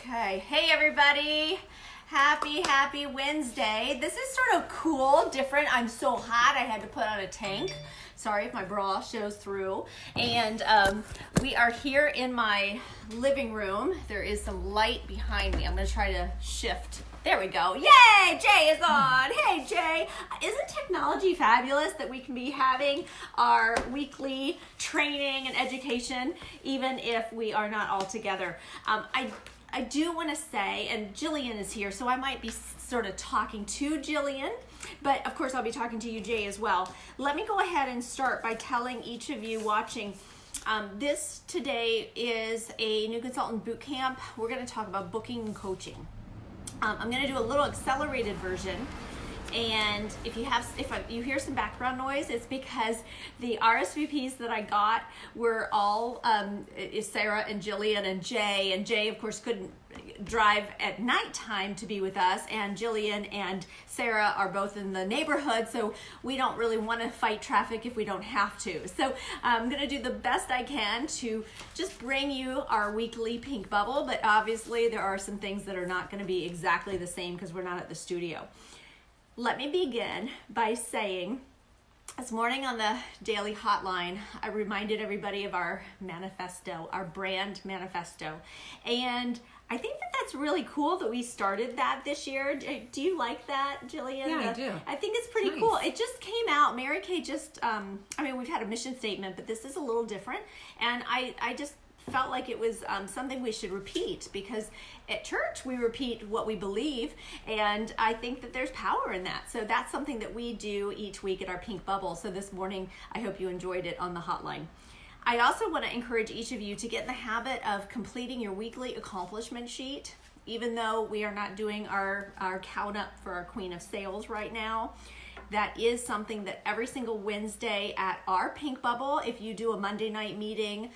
Okay, hey everybody. Happy Wednesday. This is sort of cool, different. I'm so hot I had to put on a tank. Sorry if my bra shows through. And we are here in my living room. There is some light behind me. I'm gonna try to shift. There we go. Yay, Jay is on. Hey Jay. Isn't technology fabulous that we can be having our weekly training and education even if we are not all together? I do want to say, and Jillian is here, so I might be sort of talking to Jillian, but of course I'll be talking to you, Jay, as well. Let me go ahead and start by telling each of you watching, this today is a new consultant boot camp. We're going to talk about booking and coaching. I'm going to do a little accelerated version. And if you hear some background noise, it's because the RSVPs that I got were all Sarah and Jillian and Jay. And Jay, of course, couldn't drive at nighttime to be with us. And Jillian and Sarah are both in the neighborhood, so we don't really want to fight traffic if we don't have to. So I'm going to do the best I can to just bring you our weekly pink bubble. But obviously, there are some things that are not going to be exactly the same because we're not at the studio. Let me begin by saying, this morning on the daily hotline, I reminded everybody of our manifesto, our brand manifesto. And I think that that's really cool that we started that this year. Do you like that, Jillian? Yeah, I do. I think it's pretty cool. It just came out. Mary Kay just, we've had a mission statement, but this is a little different. And I just felt like it was something we should repeat, because at church we repeat what we believe, and I think that there's power in that. So that's something that we do each week at our pink bubble. So this morning I hope you enjoyed it on the hotline. I also want to encourage each of you to get in the habit of completing your weekly accomplishment sheet. Even though we are not doing our count up for our Queen of Sales right now, that is something that every single Wednesday at our pink bubble, if you do a Monday night meeting,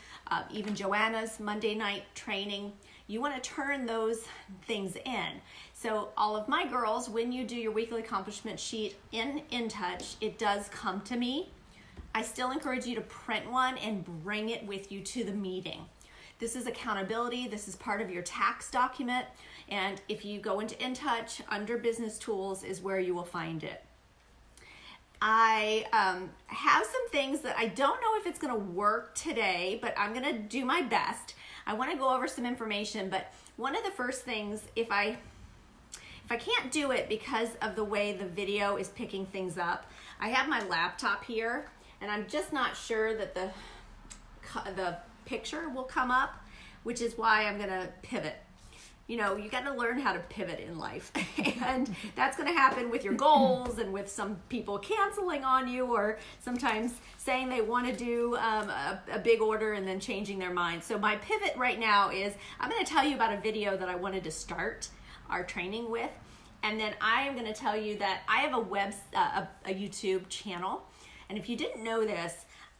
even Joanna's Monday night training, you want to turn those things in. So all of my girls, when you do your weekly accomplishment sheet in InTouch, it does come to me. I still encourage you to print one and bring it with you to the meeting. This is accountability. This is part of your tax document. And if you go into InTouch, under Business Tools is where you will find it. I have some things that I don't know if it's going to work today, but I'm going to do my best. I want to go over some information, but one of the first things, if I can't do it because of the way the video is picking things up, I have my laptop here, and I'm just not sure that the picture will come up, which is why I'm going to pivot. You know, you got to learn how to pivot in life, and that's going to happen with your goals and with some people canceling on you, or sometimes saying they want to do a big order and then changing their mind. So my pivot right now is I'm going to tell you about a video that I wanted to start our training with, and then I am going to tell you that I have a YouTube channel, and if you didn't know this,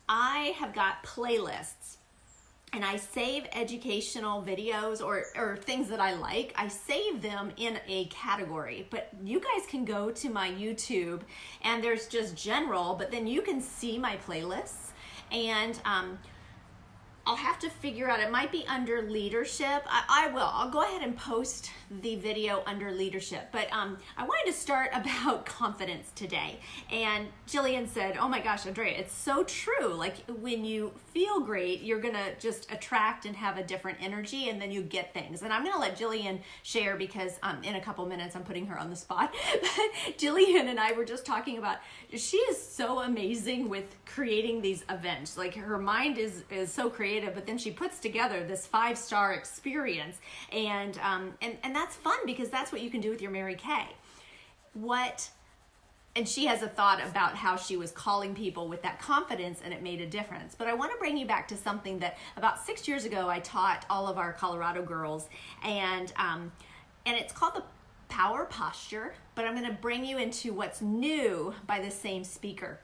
I have got playlists. And I save educational videos or things that I like. I save them in a category, but you guys can go to my YouTube and there's just general, but then you can see my playlists, and I'll have to figure out, it might be under leadership. I'll go ahead and post the video under leadership, but I wanted to start about confidence today. And Jillian said, oh my gosh, Andrea, it's so true. Like when you feel great, you're gonna just attract and have a different energy, and then you get things. And I'm gonna let Jillian share, because in a couple minutes I'm putting her on the spot. But Jillian and I were just talking about, she is so amazing with creating these events. Like her mind is so creative, but then she puts together this 5-star experience, and that's fun, because that's what you can do with your Mary Kay. And she has a thought about how she was calling people with that confidence, and it made a difference. But I want to bring you back to something that about 6 years ago I taught all of our Colorado girls, and it's called the Power Posture, but I'm going to bring you into what's new by the same speaker.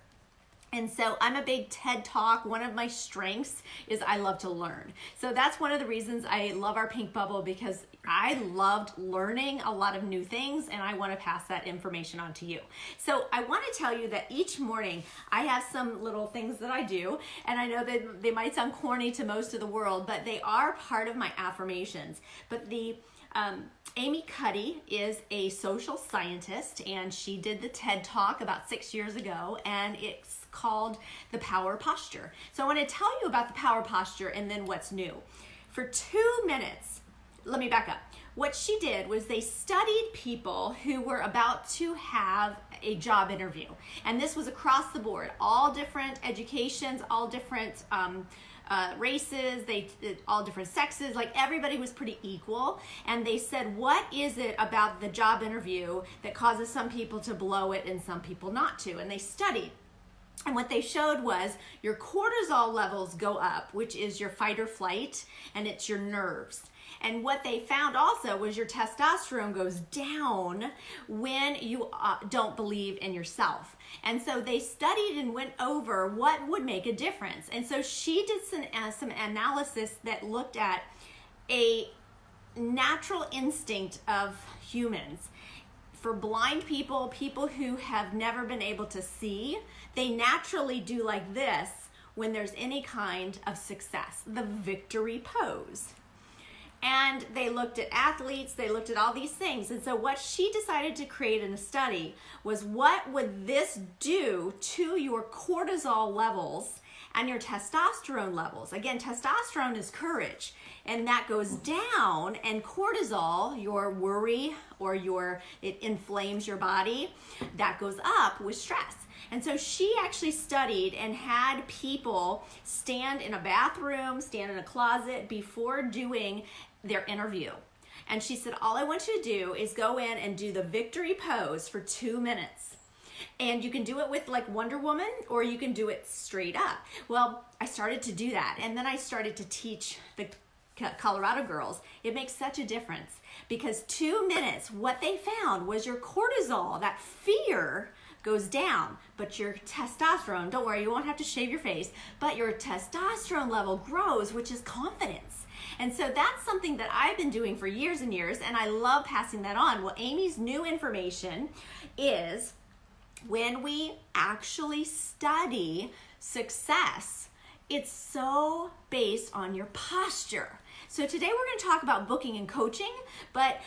And so I'm a big TED Talk. One of my strengths is I love to learn. So that's one of the reasons I love our pink bubble, because I loved learning a lot of new things, and I want to pass that information on to you. So I want to tell you that each morning I have some little things that I do, and I know that they might sound corny to most of the world, but they are part of my affirmations. But the Amy Cuddy is a social scientist, and she did the TED Talk about 6 years ago, and it's called The Power Posture. So I want to tell you about the power posture and then what's new. For 2 minutes, let me back up. What she did was they studied people who were about to have a job interview. And this was across the board, all different educations, all different races, all different sexes, like everybody was pretty equal. And they said, what is it about the job interview that causes some people to blow it and some people not to? And they studied. And what they showed was your cortisol levels go up, which is your fight or flight, and it's your nerves. And what they found also was your testosterone goes down when you don't believe in yourself. And so they studied and went over what would make a difference. And so she did some analysis that looked at a natural instinct of humans. For blind people, people who have never been able to see, they naturally do like this when there's any kind of success, the victory pose. And they looked at athletes, they looked at all these things. And so what she decided to create in a study was, what would this do to your cortisol levels and your testosterone levels? Again, testosterone is courage, and that goes down, and cortisol, your worry or it inflames your body, that goes up with stress. And so she actually studied and had people stand in a bathroom, stand in a closet before doing their interview. And she said, all I want you to do is go in and do the victory pose for 2 minutes. And you can do it with like Wonder Woman, or you can do it straight up. Well, I started to do that. And then I started to teach the Colorado girls. It makes such a difference, because 2 minutes, what they found was your cortisol, that fear, goes down, but your testosterone, don't worry, you won't have to shave your face, but your testosterone level grows, which is confidence. And so that's something that I've been doing for years and years, and I love passing that on. Well, Amy's new information is, when we actually study success, it's so based on your posture. So today we're going to talk about booking and coaching, but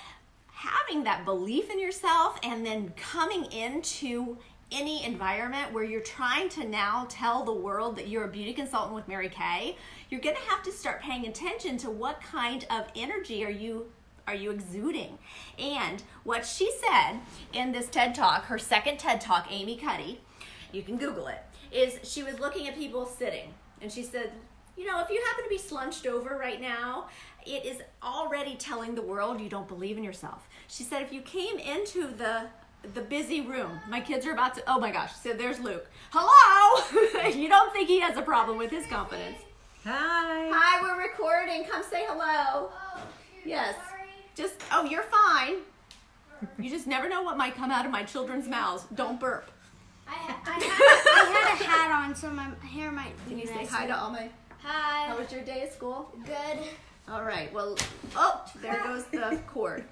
having that belief in yourself, and then coming into any environment where you're trying to now tell the world that you're a beauty consultant with Mary Kay, you're going to have to start paying attention to what kind of energy are you exuding. And what she said in this TED Talk, her second TED Talk, Amy Cuddy, you can Google it, is she was looking at people sitting, and she said, you know, if you happen to be slunched over right now, it is already telling the world you don't believe in yourself. She said, if you came into the busy room, my kids are about to, oh my gosh, so there's Luke. Hello! You don't think he has a problem with his confidence. Hi. Hi, we're recording. Come say hello. Oh, Yes. sorry. Just, oh, you're fine. You just never know what might come out of my children's mouths. Don't burp. I had a hat on, so my hair might be Can you say messy. hi to all my, Hi. how was your day at school? Good. All right, well, oh, there goes the cord.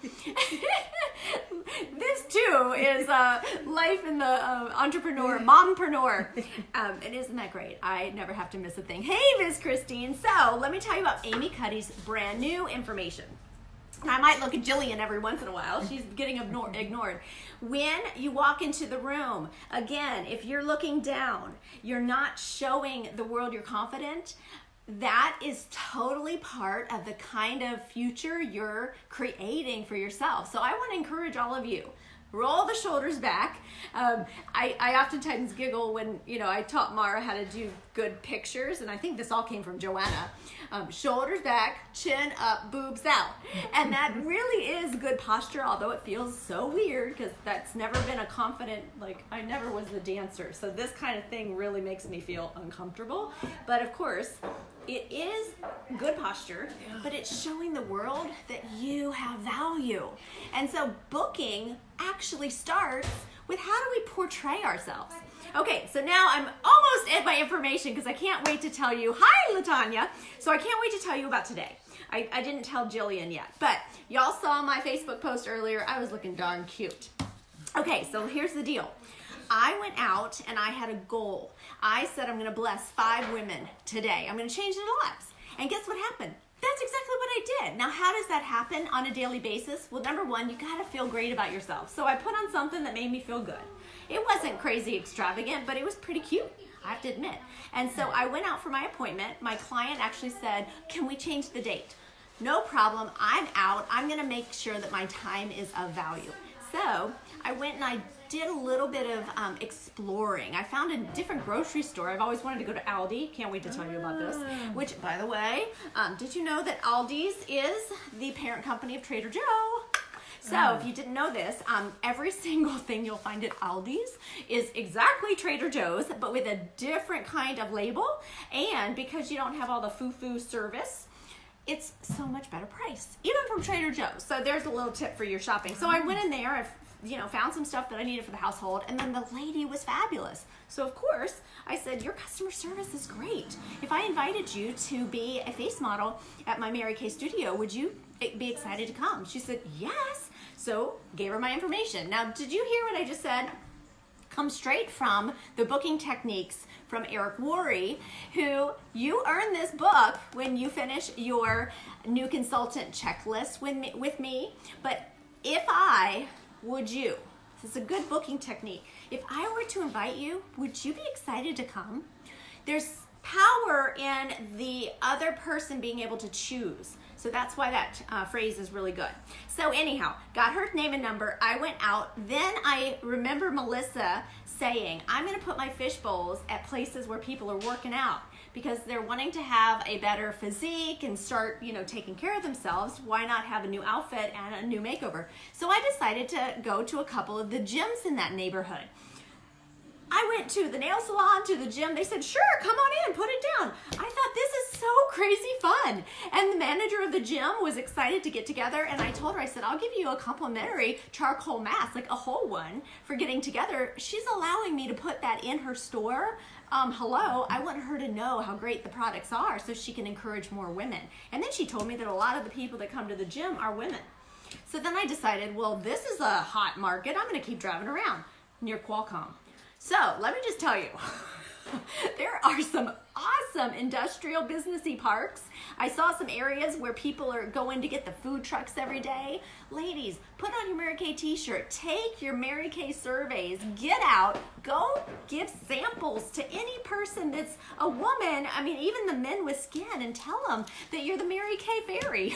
This too is life in the entrepreneur, mompreneur. And isn't that great? I never have to miss a thing. Hey, Miss Christine. So let me tell you about Amy Cuddy's brand new information. I might look at Jillian every once in a while. She's getting ignored. When you walk into the room, again, if you're looking down, you're not showing the world you're confident. That is totally part of the kind of future you're creating for yourself. So I want to encourage all of you. Roll the shoulders back. I oftentimes giggle when, I taught Mara how to do good pictures, and I think this all came from Joanna. Shoulders back, chin up, boobs out. And that really is good posture, although it feels so weird because that's never been a confident, I never was a dancer. So this kind of thing really makes me feel uncomfortable. But of course, it is good posture, but it's showing the world that you have value. And so booking actually starts with, how do we portray ourselves? Okay, so now I'm almost at my information because I can't wait to tell you. Hi, LaTanya. So I can't wait to tell you about today. I didn't tell Jillian yet, but y'all saw my Facebook post earlier. I was looking darn cute. Okay, so here's the deal. I went out and I had a goal. I said I'm going to bless 5 women today. I'm going to change their lives. And guess what happened? That's exactly what I did. Now, how does that happen on a daily basis? Well, number one, you gotta feel great about yourself. So I put on something that made me feel good. It wasn't crazy extravagant, but it was pretty cute, I have to admit. And so I went out for my appointment. My client actually said, can we change the date? No problem, I'm out. I'm gonna make sure that my time is of value. So I went and I did a little bit of exploring. I found a different grocery store. I've always wanted to go to Aldi. Can't wait to tell you about this. Which, by the way, did you know that Aldi's is the parent company of Trader Joe? So if you didn't know this, every single thing you'll find at Aldi's is exactly Trader Joe's, but with a different kind of label. And because you don't have all the foo-foo service, it's so much better price, even from Trader Joe's. So there's a little tip for your shopping. So I went in there, I found some stuff that I needed for the household, and then the lady was fabulous. So of course, I said, your customer service is great. If I invited you to be a face model at my Mary Kay studio, would you be excited to come? She said, yes. So gave her my information. Now, did you hear what I just said? Comes straight from the booking techniques from Eric Worre, who you earn this book when you finish your new consultant checklist with me. But if I would you, this is a good booking technique, if I were to invite you, would you be excited to come? There's power in the other person being able to choose. So that's why that phrase is really good. So anyhow, got her name and number. I went out. Then I remember Melissa saying, I'm going to put my fish bowls at places where people are working out because they're wanting to have a better physique and start, taking care of themselves. Why not have a new outfit and a new makeover? So I decided to go to a couple of the gyms in that neighborhood. I went to the nail salon, to the gym. They said, sure, come on in, put it down. I thought, this is so crazy fun. And the manager of the gym was excited to get together. And I told her, I said, I'll give you a complimentary charcoal mask, like a whole one, for getting together. She's allowing me to put that in her store. Hello, I want her to know how great the products are so she can encourage more women. And then she told me that a lot of the people that come to the gym are women. So then I decided, well, this is a hot market. I'm going to keep driving around near Qualcomm. So let me just tell you, there are some awesome industrial businessy parks. I saw some areas where people are going to get the food trucks every day. Ladies, put on your Mary Kay t-shirt, take your Mary Kay surveys, get out, go give samples to any person that's a woman, even the men with skin, and tell them that you're the Mary Kay Fairy.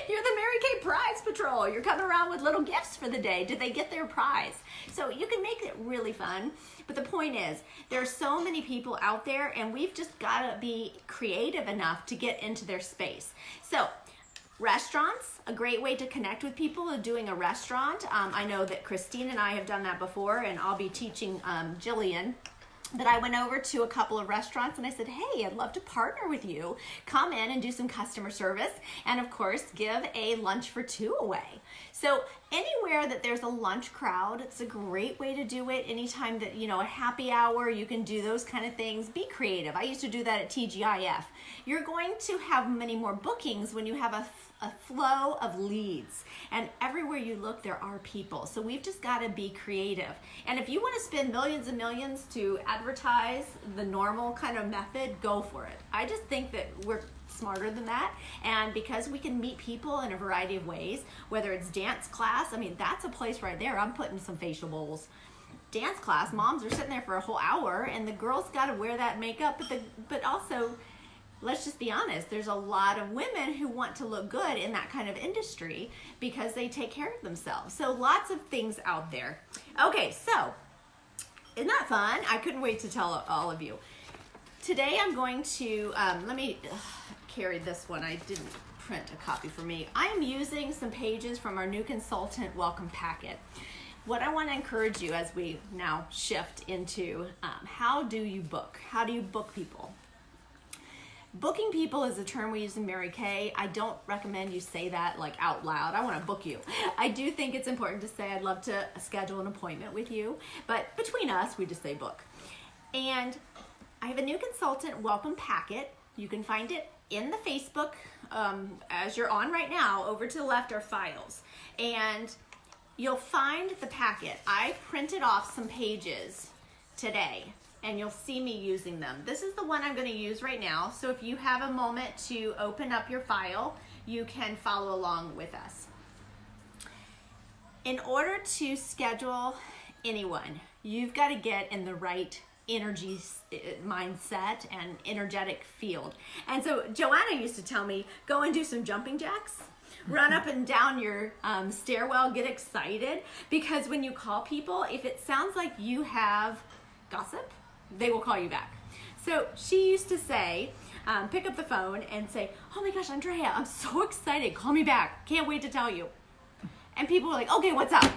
You're the Mary Kay Prize Patrol. You're coming around with little gifts for the day. Did they get their prize? So you can make it really fun. But the point is, there are so many people out there, and we've just got to be creative enough to get into their space. So restaurants, a great way to connect with people is doing a restaurant. I know that Christine and I have done that before, and I'll be teaching Jillian. But I went over to a couple of restaurants and I said, hey, I'd love to partner with you. Come in and do some customer service. And of course, give a lunch for two away. So anywhere that there's a lunch crowd, it's a great way to do it. Anytime that, a happy hour, you can do those kind of things. Be creative. I used to do that at TGIF. You're going to have many more bookings when you have a flow of leads, and everywhere you look there are people. So we've just got to be creative. And if you want to spend millions and millions to advertise the normal kind of method, go for it. I just think that we're smarter than that, and because we can meet people in a variety of ways, whether it's dance class, that's a place right there. I'm putting some facial bowls. Dance class, moms are sitting there for a whole hour and the girls got to wear that makeup, but also, let's just be honest, there's a lot of women who want to look good in that kind of industry because they take care of themselves. So lots of things out there. Okay, so isn't that fun? I couldn't wait to tell all of you. Today I'm going to, let me carry this one. I didn't print a copy for me. I'm using some pages from our new consultant welcome packet. What I want to encourage you as we now shift into how do you book? How do you book people? Booking people is a term we use in Mary Kay. I don't recommend you say that like out loud. I want to book you. I do think it's important to say I'd love to schedule an appointment with you, but between us, we just say book. And I have a new consultant welcome packet. You can find it in the Facebook as you're on right now. Over to the left are files, and you'll find the packet. I printed off some pages today and you'll see me using them. This is the one I'm going to use right now. So if you have a moment to open up your file, you can follow along with us. In order to schedule anyone, you've got to get in the right energy mindset and energetic field. And so Joanna used to tell me, go and do some jumping jacks. Run up and down your stairwell, get excited, because when you call people, if it sounds like you have gossip, they will call you back. So she used to say, pick up the phone and say, oh my gosh, Andrea, I'm so excited. Call me back. Can't wait to tell you. And people were like, okay, what's up?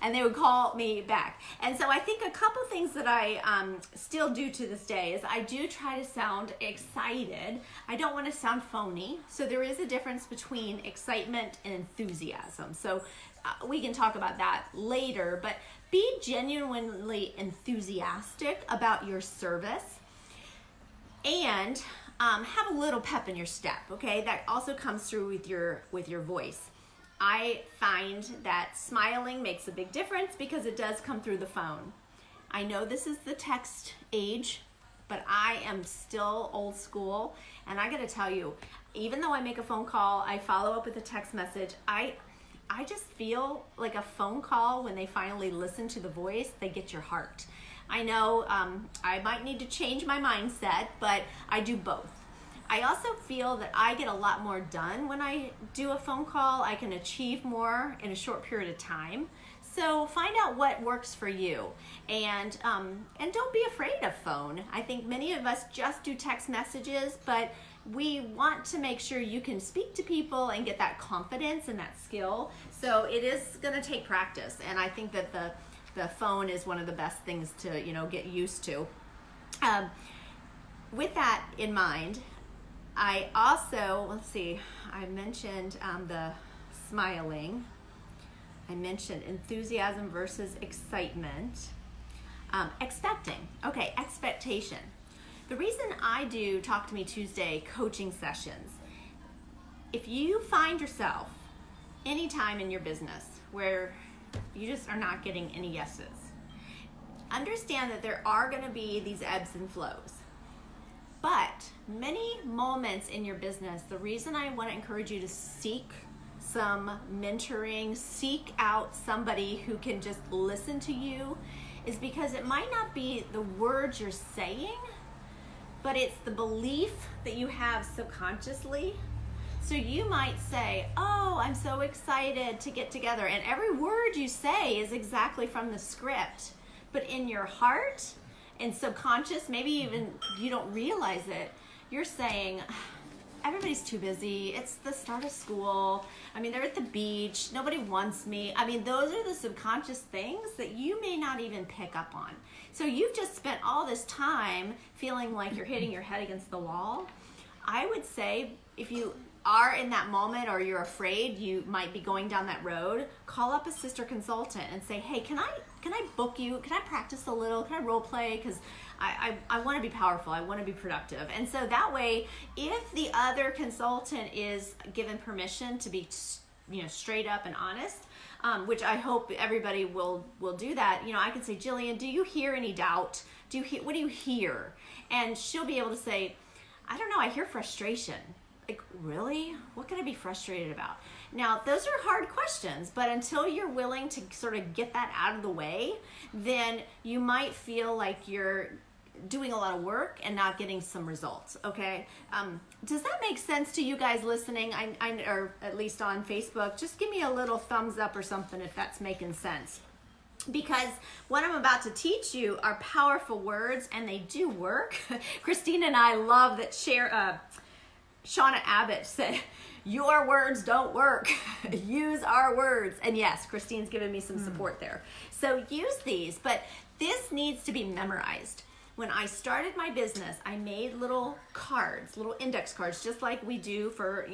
And they would call me back. And so I think a couple things that I still do to this day is I do try to sound excited. I don't want to sound phony. So there is a difference between excitement and enthusiasm. So we can talk about that later, but be genuinely enthusiastic about your service and have a little pep in your step, okay? That also comes through with your voice. I find that smiling makes a big difference because it does come through the phone. I know this is the text age, but I am still old school, and I gotta tell you, even though I make a phone call, I follow up with a text message, I just feel like a phone call, when they finally listen to the voice, they get your heart. I know I might need to change my mindset, but I do both. I also feel that I get a lot more done when I do a phone call. I can achieve more in a short period of time. So find out what works for you, and don't be afraid of phone. I think many of us just do text messages, but we want to make sure you can speak to people and get that confidence and that skill. So it is going to take practice, and I think that the phone is one of the best things to get used to. With that in mind, I also, I mentioned the smiling. I mentioned enthusiasm versus excitement. Expecting. Okay, expectation. The reason I do Talk to Me Tuesday coaching sessions, if you find yourself anytime in your business where you just are not getting any yeses, understand that there are going to be these ebbs and flows. But many moments in your business, the reason I want to encourage you to seek some mentoring, seek out somebody who can just listen to you, is because it might not be the words you're saying, but it's the belief that you have subconsciously. So you might say, oh, I'm so excited to get together. And every word you say is exactly from the script. But in your heart and subconscious, maybe even you don't realize it, you're saying, everybody's too busy. It's the start of school. I mean, they're at the beach. Nobody wants me. I mean, those are the subconscious things that you may not even pick up on. So you've just spent all this time feeling like you're hitting your head against the wall. I would say if you are in that moment or you're afraid you might be going down that road, call up a sister consultant and say, hey, can I book you? Can I practice a little? Can I role play? Because I want to be powerful. I want to be productive. And so that way, if the other consultant is given permission to be straight up and honest, which I hope everybody will do that, I can say, Jillian, do you hear any doubt? What do you hear? And she'll be able to say, I don't know, I hear frustration. Like, really? What can I be frustrated about? Now, those are hard questions, but until you're willing to sort of get that out of the way, then you might feel like you're doing a lot of work and not getting some results, okay? Does that make sense to you guys listening, or at least on Facebook? Just give me a little thumbs up or something if that's making sense. Because what I'm about to teach you are powerful words, and they do work. Christina and I love that Shauna Abbott said, your words don't work. Use our words. And yes, Christine's given me some support there. So use these, but this needs to be memorized. When I started my business, I made little cards, little index cards, just like we do for,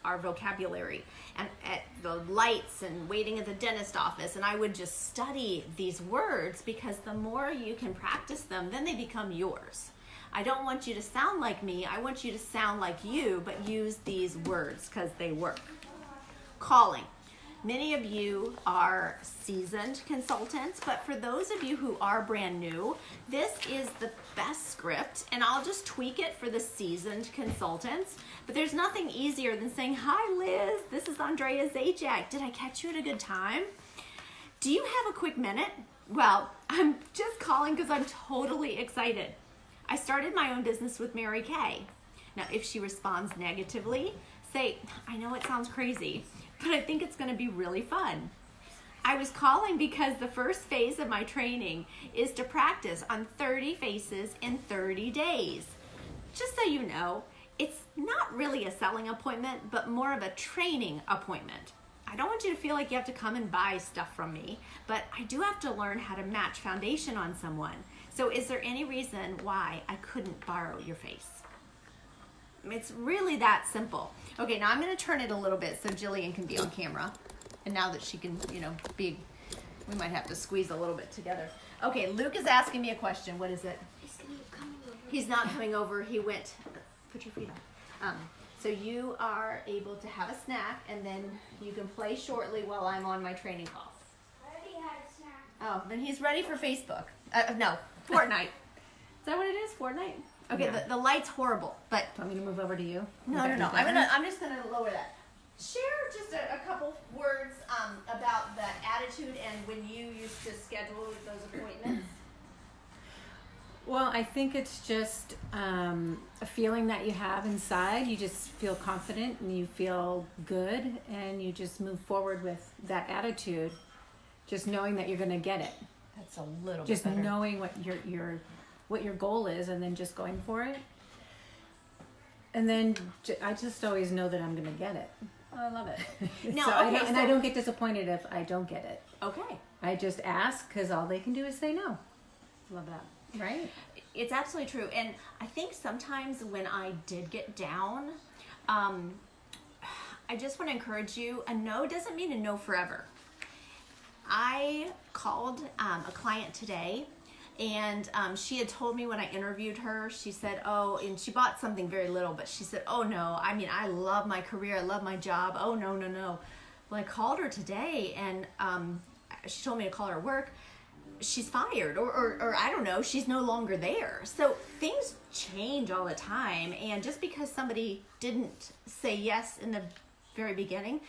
our vocabulary, and at the lights and waiting at the dentist office. And I would just study these words, because the more you can practice them, then they become yours. I don't want you to sound like me. I want you to sound like you, but use these words because they work. Calling. Many of you are seasoned consultants, but for those of you who are brand new, this is the best script, and I'll just tweak it for the seasoned consultants. But there's nothing easier than saying, "Hi Liz, this is Andrea Zajac. Did I catch you at a good time? Do you have a quick minute?" Well, I'm just calling because I'm totally excited. I started my own business with Mary Kay. Now, if she responds negatively, say, "I know it sounds crazy, but I think it's going to be really fun." I was calling because the first phase of my training is to practice on 30 faces in 30 days. Just so you know, it's not really a selling appointment, but more of a training appointment. I don't want you to feel like you have to come and buy stuff from me, but I do have to learn how to match foundation on someone. So is there any reason why I couldn't borrow your face? It's really that simple. Okay, now I'm going to turn it a little bit so Jillian can be on camera. And now that she can, we might have to squeeze a little bit together. Okay, Luke is asking me a question. What is it? Is Luke coming over? He's not coming over. He went, put your feet up. So you are able to have a snack, and then you can play shortly while I'm on my training call. I already had a snack. Oh, then he's ready for Facebook. No, Fortnite. Is that what it is? Fortnite? Okay, Yeah. the light's horrible, but Want me to move over to you? no. I'm just gonna lower that. Share just a couple words about the attitude and when you used to schedule those appointments. Well, I think it's just a feeling that you have inside. You just feel confident and you feel good, and you just move forward with that attitude, just knowing that you're going to get it. That's a little Just bit better. knowing what your goal is, and then just going for it. And then I just always know that I'm going to get it. Oh, I love it. So I don't get disappointed if I don't get it. Okay. I just ask because all they can do is say no. Love that. Right? It's absolutely true. And I think sometimes when I did get down, I just want to encourage you, a no doesn't mean a no forever. I called a client today, and she had told me when I interviewed her, she said, oh, and she bought something very little, but she said, oh no, I mean, I love my career, I love my job, oh no. Well, I called her today, and she told me to call her at work. She's fired, or I don't know, she's no longer there. So things change all the time, and just because somebody didn't say yes in the very beginning,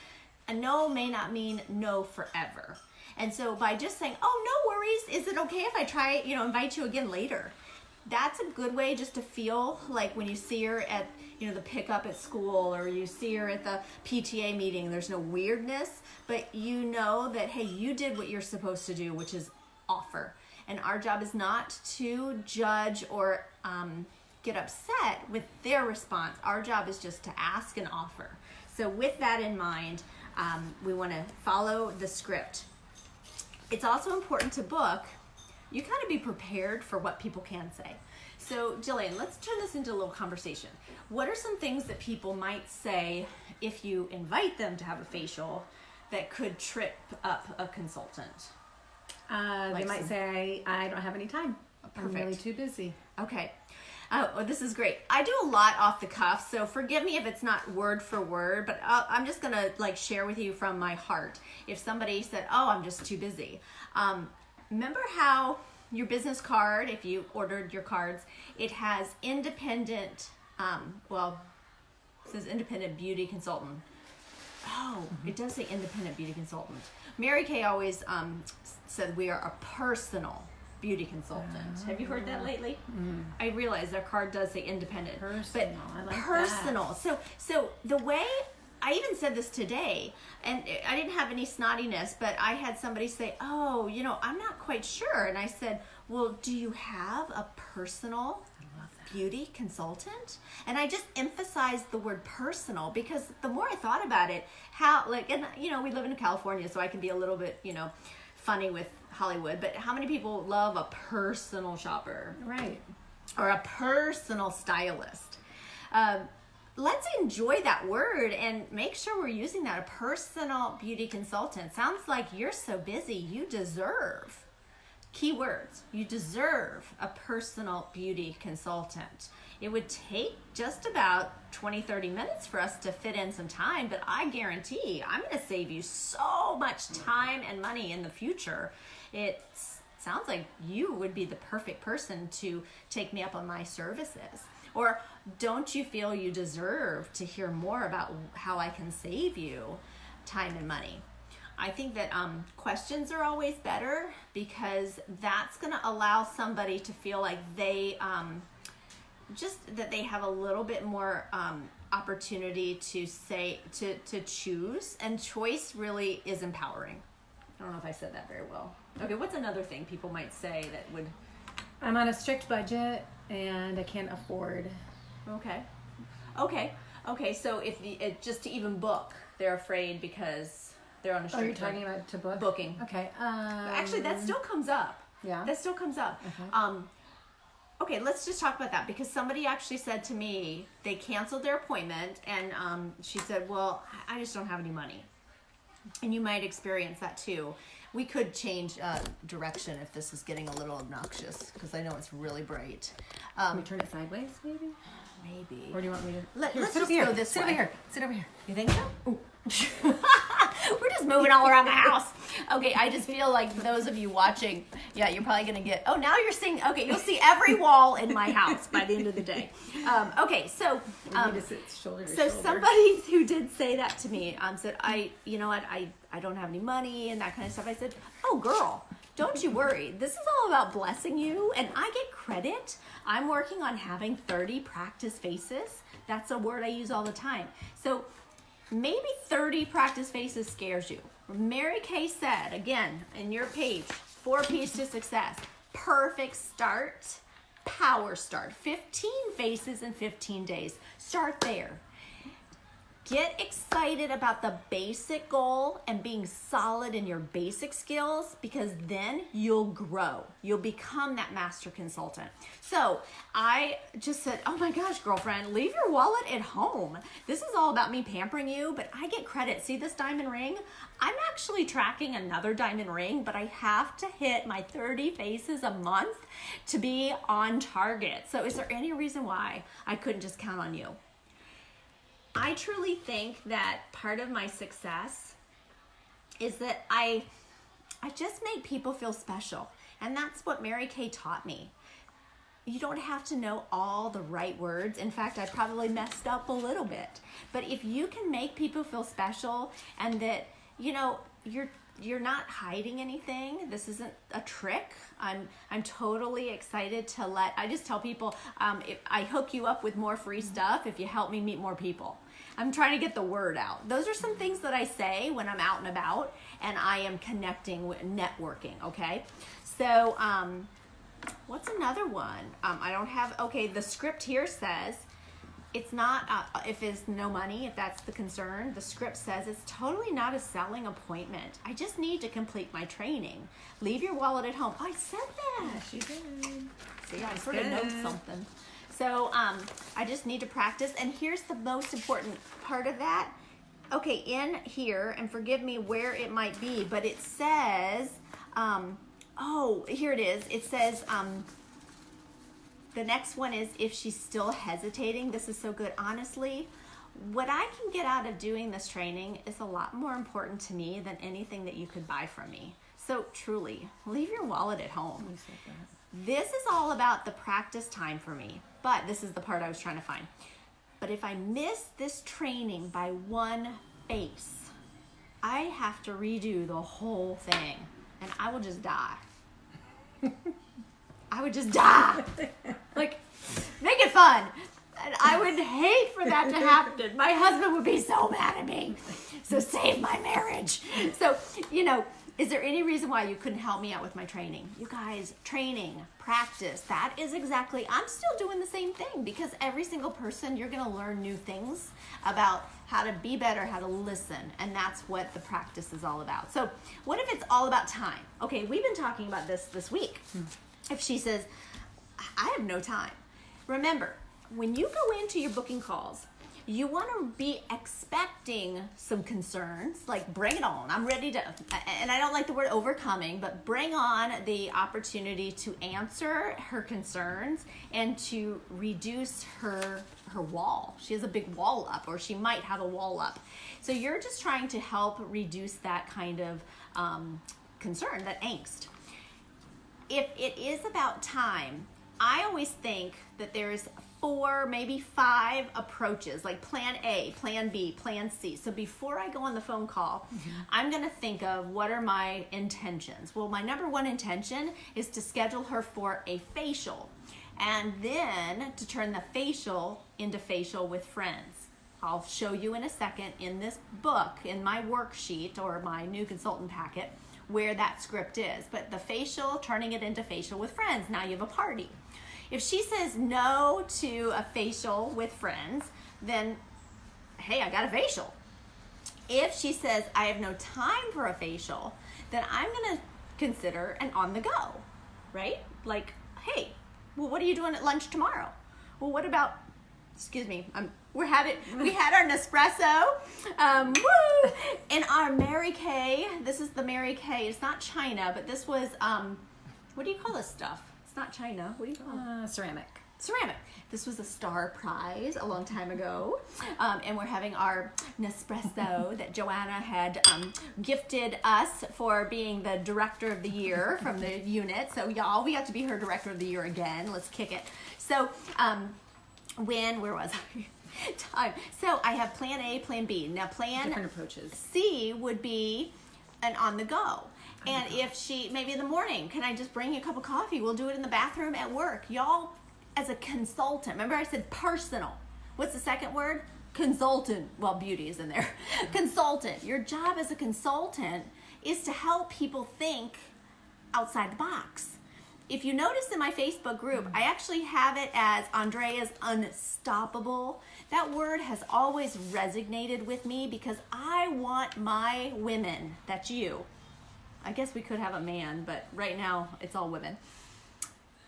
a no may not mean no forever. And so by just saying, oh, no worries, is it okay if I try, invite you again later? That's a good way just to feel like when you see her at, the pickup at school, or you see her at the PTA meeting, there's no weirdness, but you know that, hey, you did what you're supposed to do, which is offer. And our job is not to judge or get upset with their response. Our job is just to ask and offer. So with that in mind, we want to follow the script. It's also important to book. You kind of be prepared for what people can say. So Jillian, let's turn this into a little conversation. What are some things that people might say if you invite them to have a facial that could trip up a consultant? They might say, I don't have any time. I'm really Perfect. too busy. Okay. Oh, well, this is great. I do a lot off the cuff, so forgive me if it's not word for word, but I'm just going to share with you from my heart. If somebody said, oh, I'm just too busy. Remember how your business card, if you ordered your cards, it has independent, it says independent beauty consultant. Oh, it does say independent beauty consultant. Mary Kay always said we are a personal beauty consultant. Have you heard that lately? I realize their card does say independent. Personal. I like personal. So the way, I even said this today, and I didn't have any snottiness, but I had somebody say, oh, I'm not quite sure. And I said, well, do you have a personal beauty consultant? And I just emphasized the word personal because the more I thought about it, we live in California, so I can be a little bit, funny with Hollywood, but how many people love a personal shopper? Right. Or a personal stylist? Let's enjoy that word and make sure we're using that. A personal beauty consultant. Sounds like you're so busy, you deserve Keywords, you deserve a personal beauty consultant. It would take just about 20-30 minutes for us to fit in some time, but I guarantee I'm going to save you so much time and money in the future. It sounds like you would be the perfect person to take me up on my services. Or don't you feel you deserve to hear more about how I can save you time and money? I think that questions are always better, because that's going to allow somebody to feel like they that they have a little bit more opportunity to say to choose, and choice really is empowering. I don't know if I said that very well. Okay, what's another thing people might say that would? I'm on a strict budget and I can't afford. Okay. So if just to even book, they're afraid because they're on a strict. Oh, you're talking about to book? Booking. Okay. Actually, that still comes up. Yeah. That still comes up. Okay. Okay, let's just talk about that, because somebody actually said to me they canceled their appointment, and she said, well, I just don't have any money. And you might experience that too. We could change direction if this is getting a little obnoxious, because I know it's really bright. Can we turn it sideways, maybe? Maybe. Or do you want me to? Let's sit just over here. go this Sit way. over here. Sit over here. You think so? Ooh. We're just moving all around the house. Okay, I just feel like those of you watching, yeah, you're probably going to get, oh, now you're seeing, okay, you'll see every wall in my house by the end of the day. Okay, so We need to sit shoulder to so shoulder. somebody who did say that to me said, you know what, I don't have any money and that kind of stuff. I said, oh, girl, don't you worry. This is all about blessing you, and I get credit. I'm working on having 30 practice faces. That's a word I use all the time. So maybe 30 practice faces scares you. Mary Kay said, again, in your page, 4 P's to success. Perfect start, power start. 15 faces in 15 days. Start there. Get excited about the basic goal and being solid in your basic skills, because then you'll grow. You'll become that master consultant. So I just said, oh my gosh, girlfriend, leave your wallet at home. This is all about me pampering you, but I get credit. See this diamond ring? I'm actually tracking another diamond ring, but I have to hit my 30 faces a month to be on target. So is there any reason why I couldn't just count on you? I truly think that part of my success is that I just make people feel special. And that's what Mary Kay taught me. You don't have to know all the right words. In fact, I probably messed up a little bit. But if you can make people feel special, and that, you know, you're not hiding anything. This isn't a trick. I'm totally excited to I just tell people, if I hook you up with more free stuff if you help me meet more people. I'm trying to get the word out. Those are some things that I say when I'm out and about and I am connecting with networking, okay? So, what's another one? I don't have, okay, the script here says, it's not, if it's no money, if that's the concern, the script says it's totally not a selling appointment. I just need to complete my training. Leave your wallet at home. Oh, I said that. Yeah, she did. See, I sort of know something. So I just need to practice. And here's the most important part of that. Okay, in here, and forgive me where it might be, but it says, oh, here it is. It says, the next one is if she's still hesitating. This is so good. Honestly, what I can get out of doing this training is a lot more important to me than anything that you could buy from me. So truly, leave your wallet at home. This is all about the practice time for me, but this is the part I was trying to find. But if I miss this training by one face, I have to redo the whole thing, and I will just die. I would just die. Like, make it fun. And I would hate for that to happen. My husband would be so mad at me. So save my marriage. So, you know, is there any reason why you couldn't help me out with my training? You guys, training, practice, that is exactly, I'm still doing the same thing, because every single person, you're going to learn new things about how to be better, how to listen, and that's what the practice is all about. So what if it's all about time? Okay, we've been talking about this week. If she says, I have no time. Remember, when you go into your booking calls, you want to be expecting some concerns, like bring it on. I'm ready to, and I don't like the word overcoming, but bring on the opportunity to answer her concerns and to reduce her wall. She has a big wall up, or she might have a wall up. So you're just trying to help reduce that kind of concern, that angst. If it is about time, I always think that there's 4, maybe 5 approaches, like plan A, plan B, plan C. So before I go on the phone call, I'm going to think of what are my intentions. Well, my number one intention is to schedule her for a facial, and then to turn the facial into facial with friends. I'll show you in a second in this book, in my worksheet or my new consultant packet, where that script is. But the facial, turning it into facial with friends. Now you have a party. If she says no to a facial with friends, then, hey, I got a facial. If she says, I have no time for a facial, then I'm going to consider an on the go, right? Like, hey, well, what are you doing at lunch tomorrow? Well, what about, excuse me, we had our Nespresso, woo! And our Mary Kay, this is the Mary Kay, it's not China, but this was, what do you call this stuff? It's not China. What do you call it? Ceramic. Ceramic. This was a star prize a long time ago. And we're having our Nespresso that Joanna had gifted us for being the director of the year from the unit. So y'all, we got to be her director of the year again. Let's kick it. So where was I? Time. So I have plan A, plan B. Now plan Different approaches. C would be an on the go. And if she, maybe in the morning, can I just bring you a cup of coffee? We'll do it in the bathroom at work. Y'all, as a consultant, remember I said personal. What's the second word? Consultant. Well, beauty is in there. Consultant. Your job as a consultant is to help people think outside the box. If you notice in my Facebook group, I actually have it as Andrea's Unstoppable. That word has always resonated with me because I want my women, that's you. I guess we could have a man, but right now it's all women.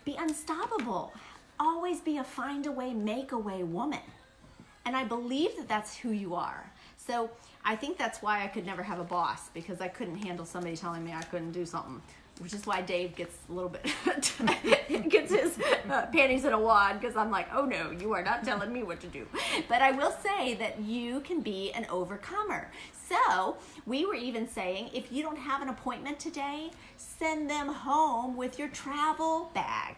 Be unstoppable. Always be a find a way, make a way woman. And I believe that that's who you are. So I think that's why I could never have a boss, because I couldn't handle somebody telling me I couldn't do something. Which is why Dave gets a little bit, gets his panties in a wad, because I'm like, oh no, you are not telling me what to do. But I will say that you can be an overcomer. So we were even saying, if you don't have an appointment today, send them home with your travel bag,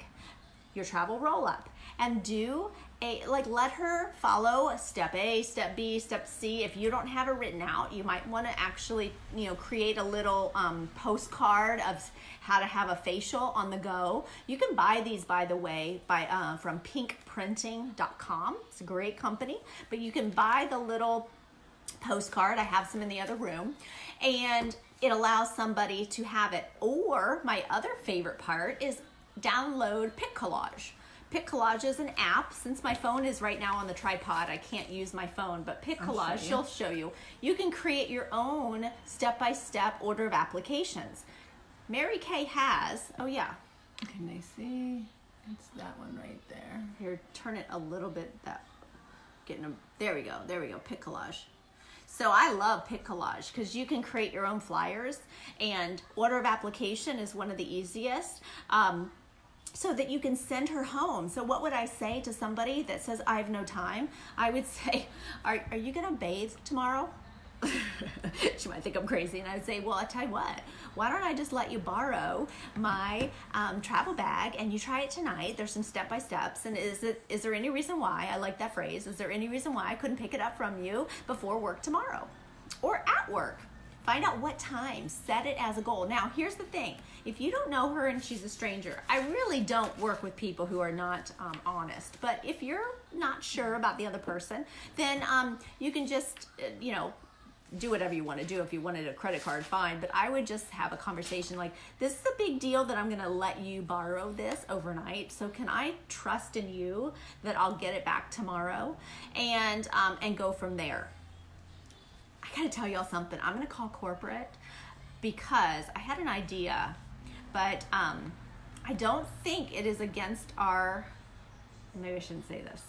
your travel roll-up, and do let her follow step A, step B, step C. If you don't have it written out, you might want to actually, create a little postcard of how to have a facial on the go. You can buy these, by the way, from pinkprinting.com. It's a great company, but you can buy the little postcard. I have some in the other room, and it allows somebody to have it. Or my other favorite part is download PicCollage. PicCollage is an app. Since my phone is right now on the tripod, I can't use my phone, but PicCollage, she'll show you. You can create your own step-by-step order of applications. Mary Kay has, oh yeah. Can they see? It's that one right there. Here, turn it a little bit, there we go, PicCollage. So I love PicCollage because you can create your own flyers, and order of application is one of the easiest. So that you can send her home. So what would I say to somebody that says, I have no time? I would say, are you gonna bathe tomorrow? She might think I'm crazy, and I would say, well, I tell you what, why don't I just let you borrow my travel bag, and you try it tonight. There's some step-by-steps, and is there any reason why, I like that phrase, is there any reason why I couldn't pick it up from you before work tomorrow? Or at work. Find out what time, set it as a goal. Now, here's the thing. If you don't know her and she's a stranger, I really don't work with people who are not honest. But if you're not sure about the other person, then you can just, do whatever you want to do. If you wanted a credit card, fine. But I would just have a conversation like, this is a big deal that I'm going to let you borrow this overnight. So can I trust in you that I'll get it back tomorrow? And go from there. I gotta tell y'all something. I'm gonna call corporate because I had an idea, but I don't think it is against maybe I shouldn't say this.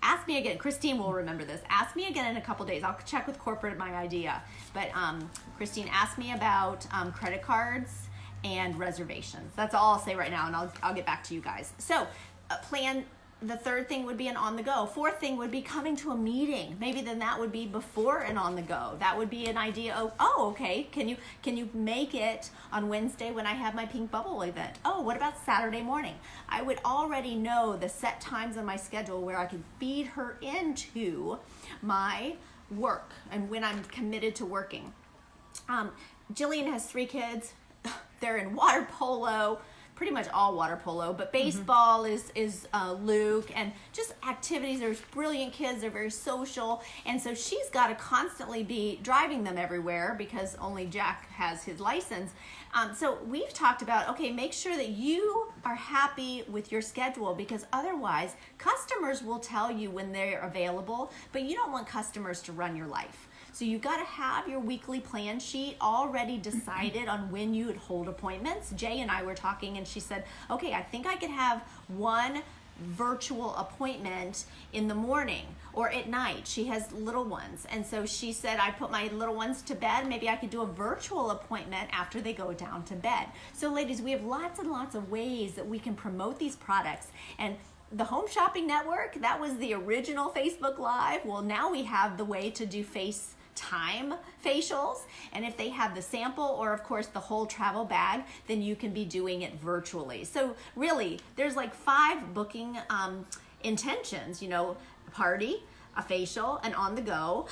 ask me again. Christine will remember this. Ask me again in a couple days. I'll check with corporate my idea. But Christine, ask me about credit cards and reservations. That's all I'll say right now, and I'll get back to you guys. So plan. The third thing would be an on the go. Fourth thing would be coming to a meeting. Maybe then that would be before an on the go. That would be an idea of, oh, okay, can you make it on Wednesday when I have my pink bubble event? Oh, what about Saturday morning? I would already know the set times on my schedule where I could feed her into my work and when I'm committed to working. Jillian has 3 kids. They're in water polo, pretty much all water polo, but baseball is Luke, and just activities. There's brilliant kids. They're very social, and so she's got to constantly be driving them everywhere because only Jack has his license. So we've talked about, okay, make sure that you are happy with your schedule, because otherwise customers will tell you when they're available, but you don't want customers to run your life. So you've got to have your weekly plan sheet already decided on when you would hold appointments. Jay and I were talking, and she said, okay, I think I could have one virtual appointment in the morning or at night. She has little ones, and so she said, I put my little ones to bed. Maybe I could do a virtual appointment after they go down to bed. So ladies, we have lots and lots of ways that we can promote these products. And the Home Shopping Network, that was the original Facebook Live. Well, now we have the way to do FaceTime facials, and if they have the sample or of course the whole travel bag, then you can be doing it virtually. So really, there's like 5 booking intentions, a party, a facial, an on the go,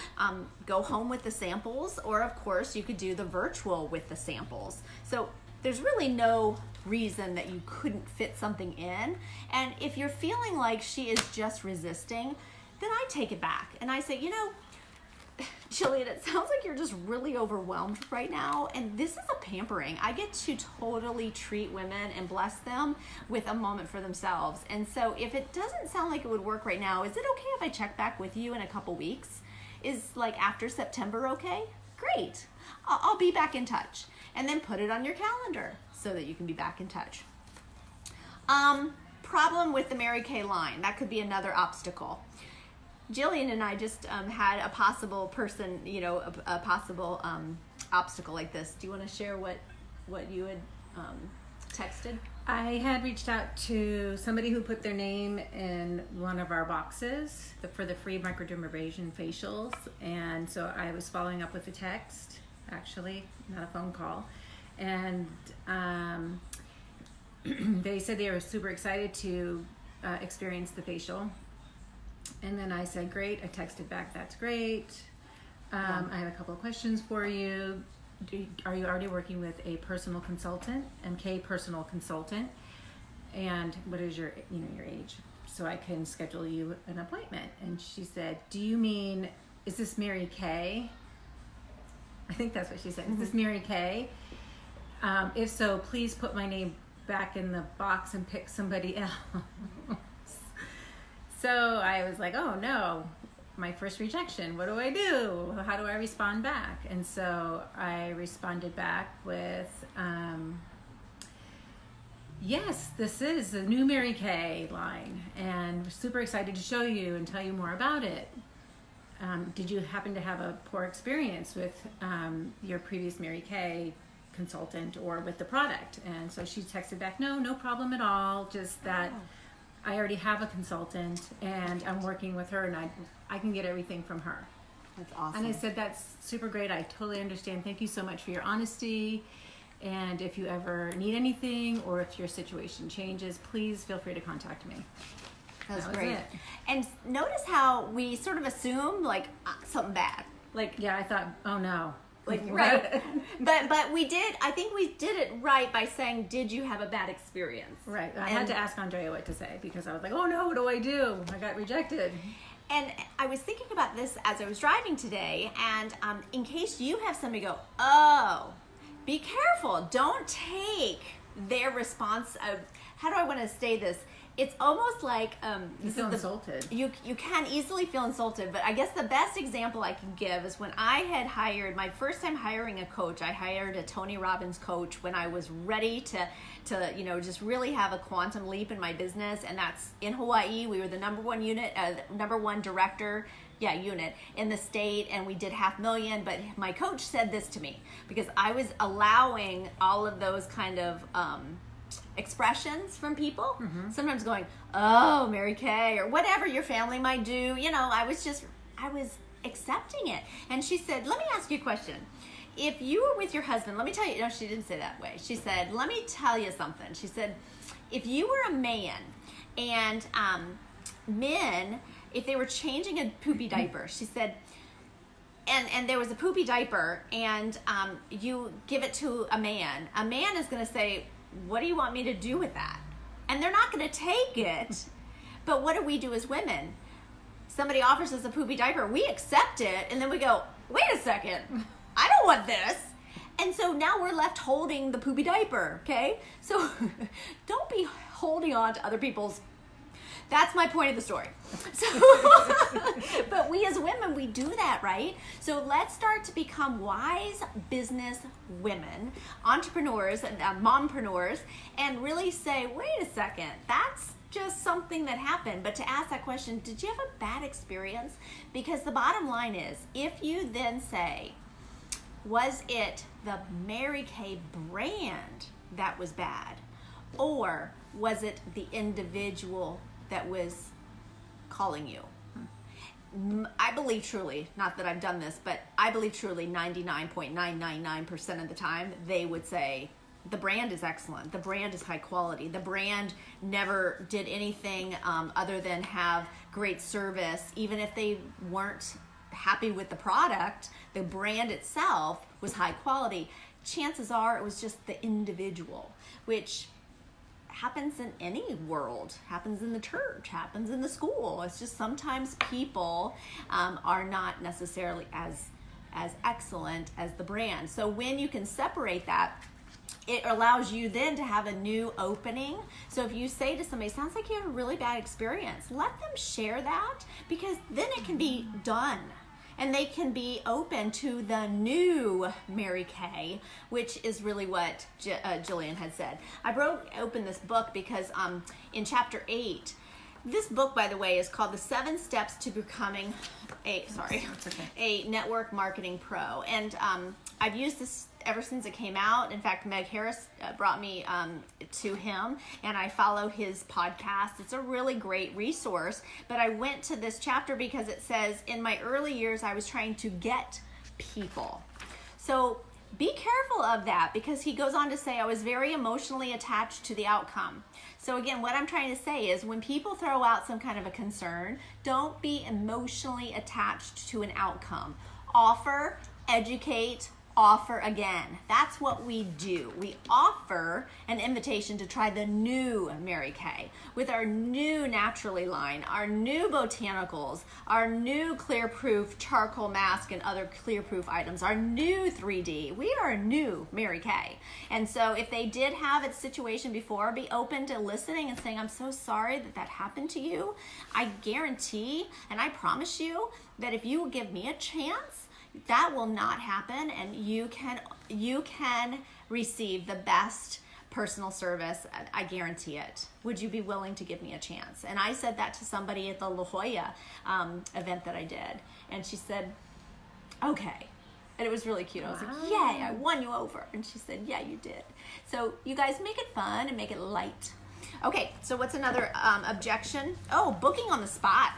go home with the samples, or of course you could do the virtual with the samples. So there's really no reason that you couldn't fit something in. And if you're feeling like she is just resisting, then I take it back and I say, Jillian, it sounds like you're just really overwhelmed right now, and this is a pampering. I get to totally treat women and bless them with a moment for themselves. And so if it doesn't sound like it would work right now, is it okay if I check back with you in a couple weeks? Is like after September okay? Great. I'll be back in touch. And then put it on your calendar so that you can be back in touch. Problem with the Mary Kay line. That could be another obstacle. Jillian and I just had a possible person, a possible obstacle like this. Do you want to share what you had texted? I had reached out to somebody who put their name in one of our boxes for the free microdermabrasion facials, and so I was following up with a text, actually, not a phone call, and they said they were super excited to experience the facial. And then I said, great. I texted back, that's great. I have a couple of questions for you. Are you already working with a personal consultant, MK personal consultant? And what is your age? So I can schedule you an appointment. And she said, do you mean, is this Mary Kay? I think that's what she said. Is this Mary Kay? If so, please put my name back in the box and pick somebody else. So I was like, oh no, my first rejection. What do I do? How do I respond back? And so I responded back with, yes, this is the new Mary Kay line, and we're super excited to show you and tell you more about it. Did you happen to have a poor experience with your previous Mary Kay consultant or with the product? And so she texted back, no problem at all, just that I already have a consultant and I'm working with her, and I can get everything from her. That's awesome. And I said, that's super great. I totally understand. Thank you so much for your honesty. And if you ever need anything or if your situation changes, please feel free to contact me. That's That was great. it. And notice how we sort of assume like something bad. Like, Yeah, I thought, oh no. right. but we did, I think we did it right by saying, did you have a bad experience? Right. I had to ask Andrea what to say, because I was like, oh no, what do I do? I got rejected. And I was thinking about this as I was driving today, and in case you have somebody go, oh, be careful. Don't take their response of, how do I want to say this? it's almost like You feel insulted. You can easily feel insulted, but I guess the best example I can give is when I had hired my first time hiring a coach. I hired a Tony Robbins coach when I was ready to just really have a quantum leap in my business, and that's in Hawaii. We were the number one director unit in the state, and we did $500,000. But my coach said this to me because I was allowing all of those kind of expressions from people, sometimes going, oh, Mary Kay, or whatever your family might do. I was accepting it. And she said, let me ask you a question. If you were with your husband, let me tell you, no, she didn't say that way. She said, let me tell you something. She said, if you were a man and men, if they were changing a poopy diaper, she said, and there was a poopy diaper, and you give it to a man is going to say, what do you want me to do with that? And they're not going to take it. But what do we do as women? Somebody offers us a poopy diaper, we accept it, and then we go, wait a second, I don't want this. And so now we're left holding the poopy diaper, okay? So don't be holding on to other people's. That's my point of the story. So, but we as women, we do that, right? So let's start to become wise business women, entrepreneurs, and mompreneurs, and really say, wait a second, that's just something that happened. But to ask that question, did you have a bad experience? Because the bottom line is, if you then say, was it the Mary Kay brand that was bad? Or was it the individual that was calling you? I believe truly, not that I've done this, but I believe truly 99.999% of the time they would say, the brand is excellent. The brand is high quality. The brand never did anything other than have great service. Even if they weren't happy with the product, the brand itself was high quality. Chances are it was just the individual, which happens in any world, happens in the church, happens in the school. It's just sometimes people are not necessarily as excellent as the brand. So when you can separate that, it allows you then to have a new opening. So if you say to somebody, sounds like you had a really bad experience, let them share that, because then it can be done. And they can be open to the new Mary Kay, which is really what Jillian had said. I broke open this book because in chapter 8, this book, by the way, is called The 7 Steps to Becoming a Network Marketing Pro. And I've used this ever since it came out. In fact, Meg Harris brought me to him, and I follow his podcast. It's a really great resource. But I went to this chapter because it says, in my early years, I was trying to get people. So be careful of that, because he goes on to say, I was very emotionally attached to the outcome. So again, what I'm trying to say is, when people throw out some kind of a concern, don't be emotionally attached to an outcome. Offer, educate, offer again. That's what we do. We offer an invitation to try the new Mary Kay with our new Naturally line, our new botanicals, our new clear proof charcoal mask and other clear proof items, our new 3D. We are a new Mary Kay. And so if they did have a situation before, be open to listening and saying, I'm so sorry that happened to you. I guarantee and I promise you that if you will give me a chance, that will not happen, and you can receive the best personal service. I guarantee it. Would you be willing to give me a chance? And I said that to somebody at the La Jolla event that I did, and she said, okay. And it was really cute. I was like, yay, I won you over. And she said, yeah, you did. So you guys make it fun and make it light. Okay, so what's another objection? Oh, booking on the spot.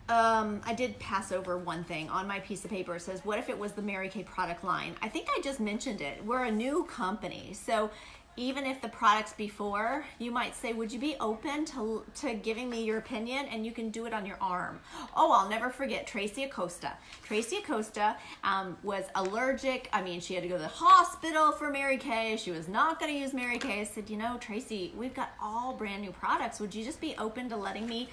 I did pass over one thing on my piece of paper. It says, what if it was the Mary Kay product line? I think I just mentioned it. We're a new company. So even if the products before, you might say, would you be open to giving me your opinion? And you can do it on your arm. Oh, I'll never forget Tracy Acosta. Tracy Acosta was allergic. I mean, she had to go to the hospital for Mary Kay. She was not going to use Mary Kay. I said, Tracy, we've got all brand new products. Would you just be open to letting me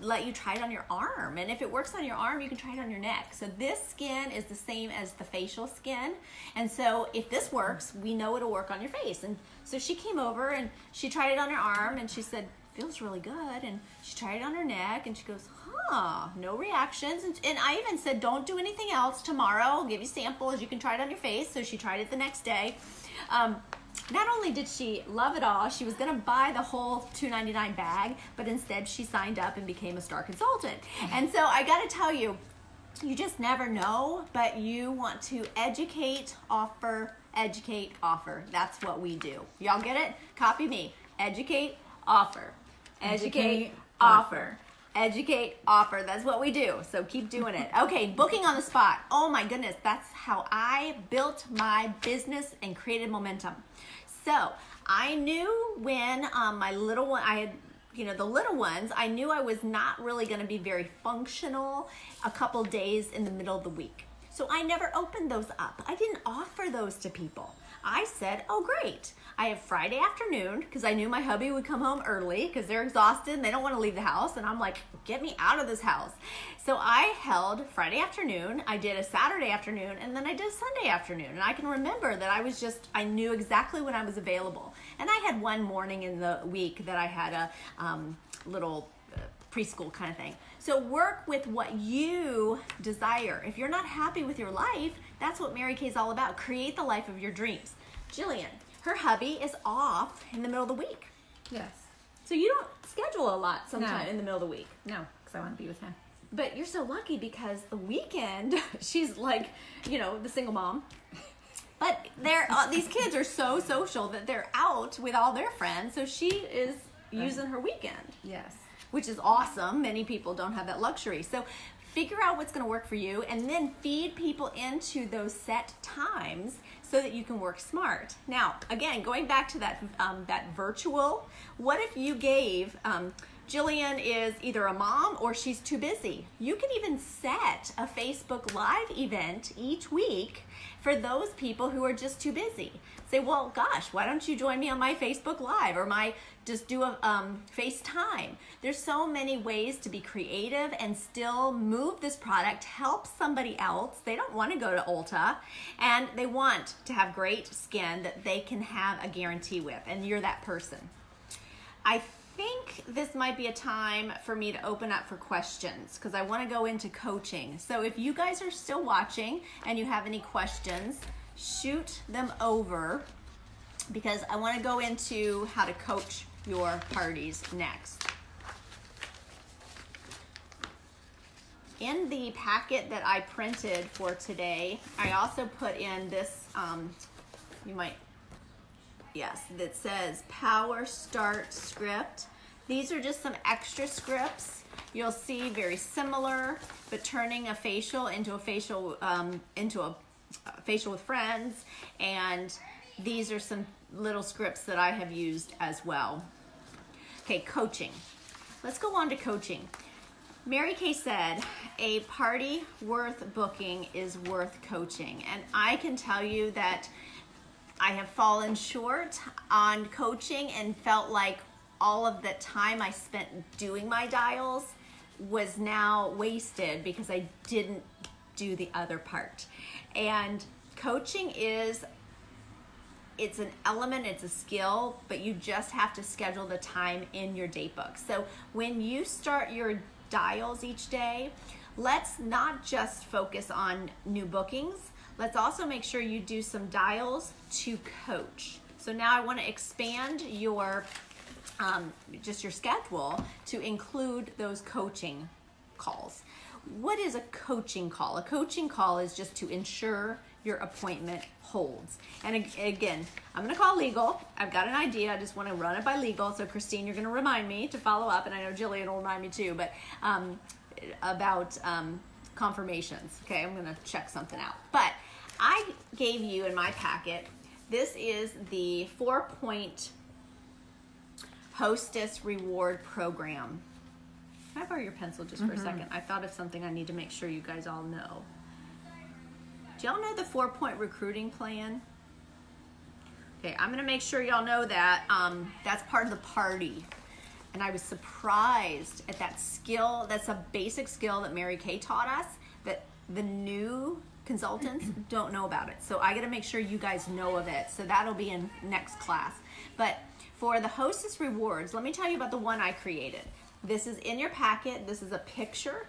let you try it on your arm? And if it works on your arm, you can try it on your neck. So this skin is the same as the facial skin. And so if this works, we know it'll work on your face. And so she came over and she tried it on her arm and she said, feels really good. And she tried it on her neck and she goes, no reactions. And I even said, don't do anything else tomorrow. I'll give you samples. You can try it on your face. So she tried it the next day. Not only did she love it all, she was going to buy the whole $2.99 bag, but instead she signed up and became a Star Consultant. And so I got to tell you, you just never know, but you want to educate, offer, educate, offer. That's what we do. Y'all get it? Copy me. Educate, offer. Educate, offer. Educate, offer. That's what we do. So keep doing it. Okay, booking on the spot. Oh my goodness, that's how I built my business and created momentum. So I knew when my little one, I had, the little ones, I knew I was not really going to be very functional a couple days in the middle of the week. So I never opened those up. I didn't offer those to people. I said, oh great, I have Friday afternoon, because I knew my hubby would come home early because they're exhausted and they don't want to leave the house. And I'm like, get me out of this house. So I held Friday afternoon, I did a Saturday afternoon, and then I did a Sunday afternoon. And I can remember that I knew exactly when I was available. And I had one morning in the week that I had a little preschool kind of thing. So work with what you desire. If you're not happy with your life, that's what Mary Kay is all about. Create the life of your dreams. Jillian, her hubby is off in the middle of the week. Yes. So you don't schedule a lot sometime No. in the middle of the week. No, because I want to be with him. But you're so lucky because the weekend, she's like, the single mom. But these kids are so social that they're out with all their friends. So she is using her weekend. Yes. Which is awesome. Many people don't have that luxury. So figure out what's going to work for you and then feed people into those set times so that you can work smart. Now, again, going back to that virtual, what if you gave, Jillian is either a mom or she's too busy. You can even set a Facebook Live event each week for those people who are just too busy. Say, well, gosh, why don't you join me on my Facebook Live or just do a FaceTime. There's so many ways to be creative and still move this product, help somebody else. They don't want to go to Ulta and they want to have great skin that they can have a guarantee with, and you're that person. I think this might be a time for me to open up for questions because I want to go into coaching. So if you guys are still watching and you have any questions, shoot them over because I want to go into how to coach your parties next. In the packet that I printed for today, I also put in this, that says Power Start script. These are just some extra scripts. You'll see very similar, but turning a facial into a facial with friends. And these are some little scripts that I have used as well. Okay, coaching. Let's go on to coaching. Mary Kay said, a party worth booking is worth coaching. And I can tell you that I have fallen short on coaching and felt like all of the time I spent doing my dials was now wasted because I didn't do the other part. And coaching it's an element, it's a skill, but you just have to schedule the time in your date book. So when you start your dials each day, let's not just focus on new bookings. Let's also make sure you do some dials to coach. So now I want to expand your your schedule to include those coaching calls. What is a coaching call? A coaching call is just to ensure your appointment holds. And again, I'm going to call legal. I've got an idea. I just want to run it by legal. So Christine, you're going to remind me to follow up. And I know Jillian will remind me too, but about confirmations. Okay, I'm going to check something out. But I gave you in my packet, this is the 4-point Hostess Reward Program. Can I borrow your pencil just for a second? I thought of something I need to make sure you guys all know. Do y'all know the 4-point recruiting plan? Okay, I'm going to make sure y'all know that. That's part of the party. And I was surprised at that skill. That's a basic skill that Mary Kay taught us, that the new consultants don't know about it. So I got to make sure you guys know of it. So that'll be in next class. But for the Hostess Rewards, let me tell you about the one I created. This is in your packet. This is a picture.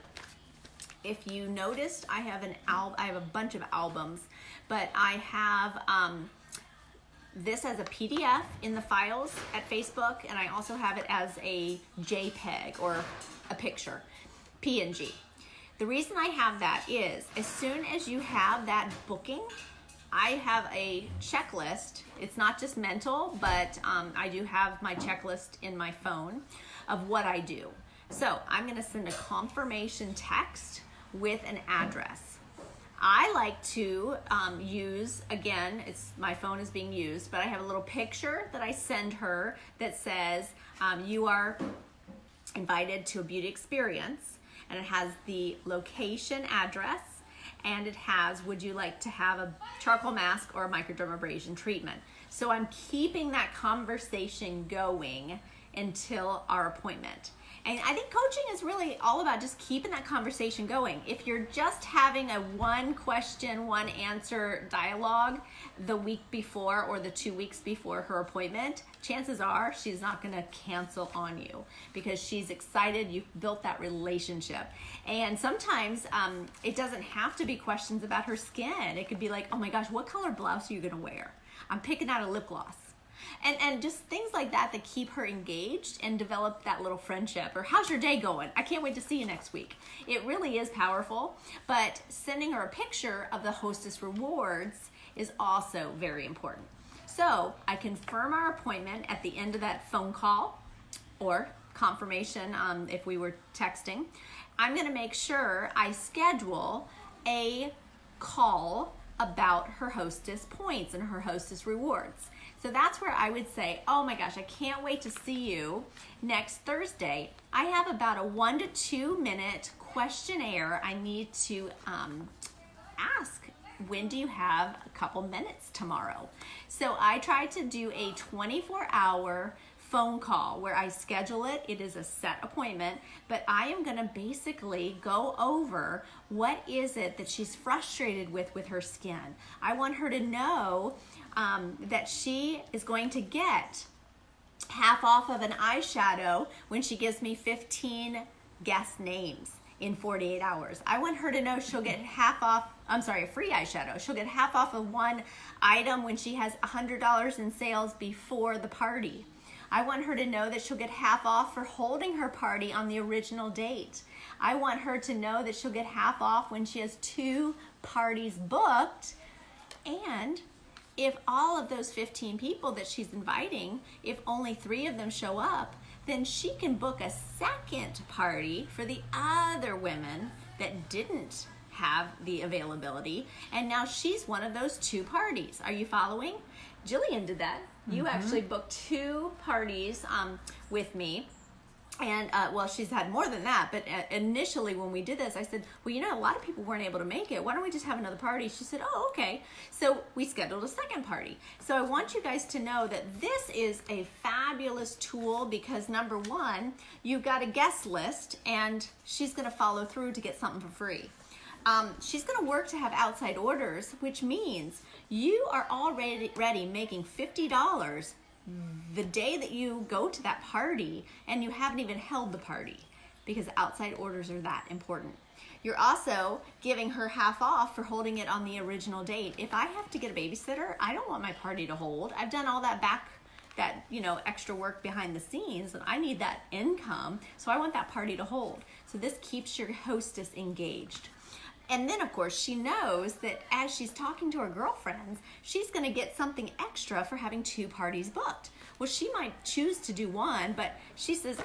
If you noticed, I have a bunch of albums, but I have this as a PDF in the files at Facebook, and I also have it as a JPEG or a picture, PNG. The reason I have that is as soon as you have that booking, I have a checklist. It's not just mental, but I do have my checklist in my phone of what I do. So I'm going to send a confirmation text with an address. I like to use, again, my phone is being used, but I have a little picture that I send her that says you are invited to a beauty experience, and it has the location, address, and it has, would you like to have a charcoal mask or a microdermabrasion treatment? So I'm keeping that conversation going until our appointment. And I think coaching is really all about just keeping that conversation going. If you're just having a one question, one answer dialogue the week before or the 2 weeks before her appointment, chances are she's not going to cancel on you because she's excited you've built that relationship. And sometimes it doesn't have to be questions about her skin. It could be like, oh my gosh, what color blouse are you going to wear? I'm picking out a lip gloss. And just things like that that keep her engaged and develop that little friendship. Or how's your day going? I can't wait to see you next week. It really is powerful, but sending her a picture of the Hostess Rewards is also very important. So I confirm our appointment at the end of that phone call or confirmation if we were texting. I'm going to make sure I schedule a call about her hostess points and her hostess rewards. So that's where I would say, oh my gosh, I can't wait to see you next Thursday. I have about a 1 to 2 minute questionnaire I need to ask. When do you have a couple minutes tomorrow? So I try to do a 24-hour phone call where I schedule it. It is a set appointment, but I am going to basically go over what is it that she's frustrated with her skin. I want her to know that she is going to get half off of an eyeshadow when she gives me 15 guest names in 48 hours. I want her to know she'll get a free eyeshadow. She'll get half off of one item when she has $100 in sales before the party. I want her to know that she'll get half off for holding her party on the original date. I want her to know that she'll get half off when she has 2 parties booked. And if all of those 15 people that she's inviting, if only 3 of them show up, then she can book a second party for the other women that didn't have the availability. And now she's one of those 2 parties. Are you following? Jillian did that. You actually booked 2 parties with me. And well, she's had more than that, but initially when we did this, I said, well, you know, a lot of people weren't able to make it. Why don't we just have another party? She said, oh, okay. So we scheduled a second party. So I want you guys to know that this is a fabulous tool because number 1, you've got a guest list and she's going to follow through to get something for free. She's going to work to have outside orders, which means you are already making $50 the day that you go to that party and you haven't even held the party because outside orders are that important. You're also giving her half off for holding it on the original date. If I have to get a babysitter, I don't want my party to hold. I've done all that extra work behind the scenes and I need that income, so I want that party to hold. So this keeps your hostess engaged. And then, of course, she knows that as she's talking to her girlfriends, she's going to get something extra for having 2 parties booked. Well, she might choose to do one, but she says,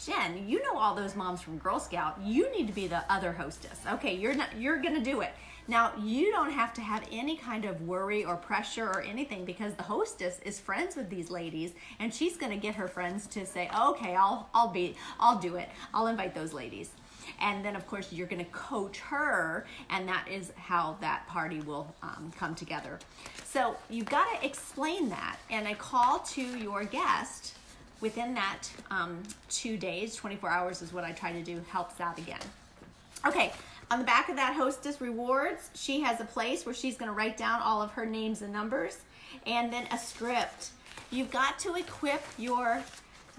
Jen, you know all those moms from Girl Scout. You need to be the other hostess. Okay, you're going to do it. Now, you don't have to have any kind of worry or pressure or anything because the hostess is friends with these ladies and she's going to get her friends to say, okay, I'll do it. I'll invite those ladies. And then, of course, you're going to coach her, and that is how that party will come together. So you've got to explain that. And a call to your guest within that 2 days, 24 hours is what I try to do, helps out again. Okay, On the back of that Hostess Rewards, she has a place where she's going to write down all of her names and numbers, and then a script. You've got to equip your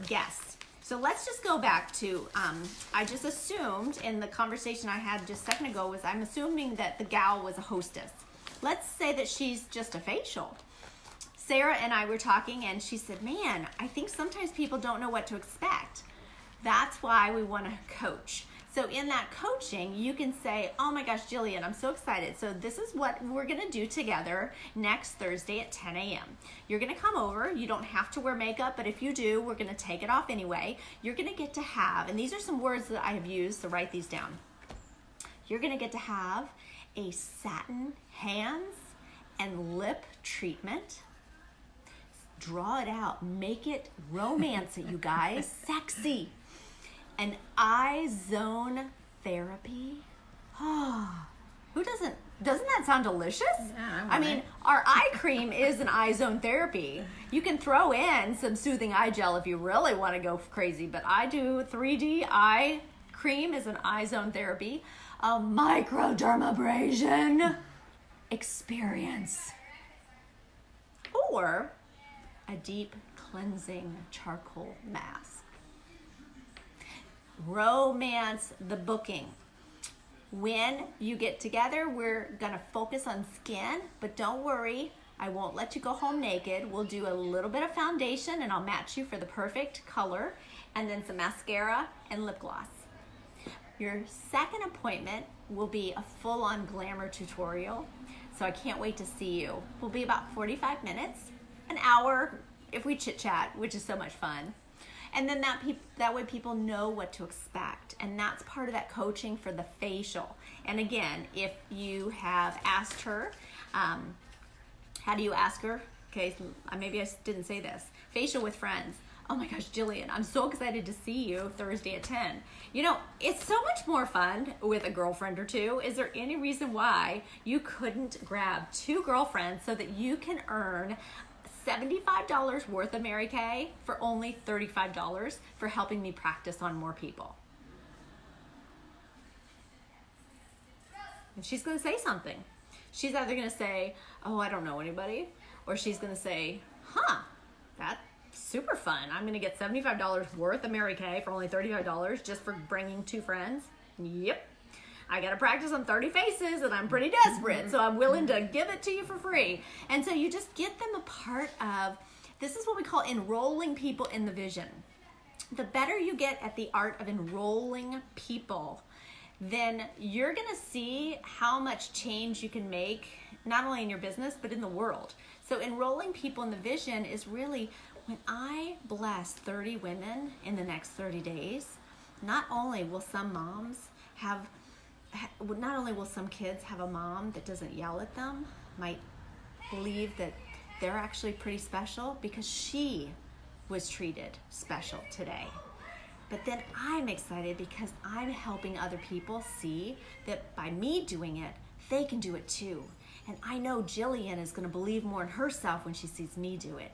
guests. So let's just go back to, I just assumed in the conversation I had just a second ago was I'm assuming that the gal was a hostess. Let's say that she's just a facial. Sarah and I were talking and she said, man, I think sometimes people don't know what to expect. That's why we want to coach. So in that coaching, you can say, oh my gosh, Jillian, I'm so excited. So this is what we're going to do together next Thursday at 10 a.m. You're going to come over. You don't have to wear makeup, but if you do, we're going to take it off anyway. You're going to get to have, and these are some words that I have used, so write these down. You're going to get to have a satin hands and lip treatment. Draw it out. Make it romance it, you guys. Sexy. An eye zone therapy. Oh, who doesn't that sound delicious? Yeah, I mean, our eye cream is an eye zone therapy. You can throw in some soothing eye gel if you really want to go crazy, but I do 3D eye cream is an eye zone therapy. A microdermabrasion experience. Or a deep cleansing charcoal mask. Romance the booking. When you get together, we're gonna focus on skin, but don't worry, I won't let you go home naked. We'll do a little bit of foundation and I'll match you for the perfect color, and then some mascara and lip gloss. Your second appointment will be a full-on glamour tutorial, so I can't wait to see you. We'll be about 45 minutes, an hour if we chit-chat, which is so much fun. And then that way people know what to expect. And that's part of that coaching for the facial. And again, if you have asked her, how do you ask her? Okay, maybe I didn't say this. Facial with friends. Oh my gosh, Jillian, I'm so excited to see you Thursday at 10. You know, it's so much more fun with a girlfriend or two. Is there any reason why you couldn't grab 2 girlfriends so that you can earn $75 worth of Mary Kay for only $35 for helping me practice on more people? And she's going to say something. She's either going to say, oh, I don't know anybody, or she's going to say, that's super fun. I'm going to get $75 worth of Mary Kay for only $35 just for bringing 2 friends. Yep. I got to practice on 30 faces and I'm pretty desperate, so I'm willing to give it to you for free. And so you just get them a part of, this is what we call enrolling people in the vision. The better you get at the art of enrolling people, then you're going to see how much change you can make, not only in your business, but in the world. So enrolling people in the vision is really, when I bless 30 women in the next 30 days, not only will some moms have, not only will some kids have a mom that doesn't yell at them, might believe that they're actually pretty special because she was treated special today. But then I'm excited because I'm helping other people see that by me doing it, they can do it too. And I know Jillian is going to believe more in herself when she sees me do it.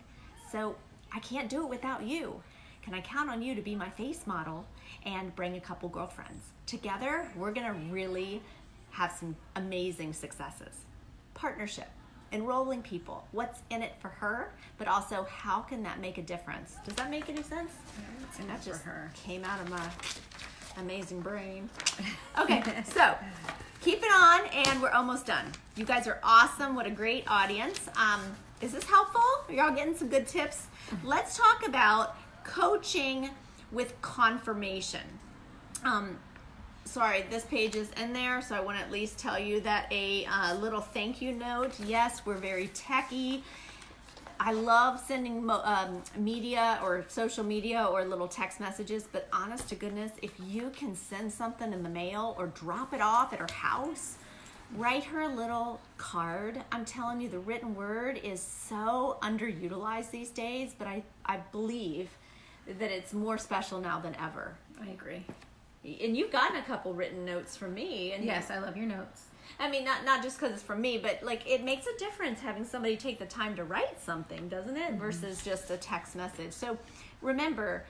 So I can't do it without you. Can I count on you to be my face model and bring a couple girlfriends? Together, we're going to really have some amazing successes. Partnership, enrolling people, what's in it for her, but also how can that make a difference? Does that make any sense? What's in That it for just her? came out of my amazing brain. Okay, so keep it on, and we're almost done. You guys are awesome. What a great audience. Is this helpful? Are y'all getting some good tips? Let's talk about coaching with confirmation. Sorry, this page is in there, so I want to at least tell you that a little thank you note. Yes, we're very techy. I love sending media or social media or little text messages, but honest to goodness, if you can send something in the mail or drop it off at her house, write her a little card. I'm telling you, the written word is so underutilized these days, but I believe that it's more special now than ever. I agree. And you've gotten a couple written notes from me. And Yes, I love your notes. I mean, not just because it's from me, but like it makes a difference having somebody take the time to write something, doesn't it? Versus just a text message. So remember,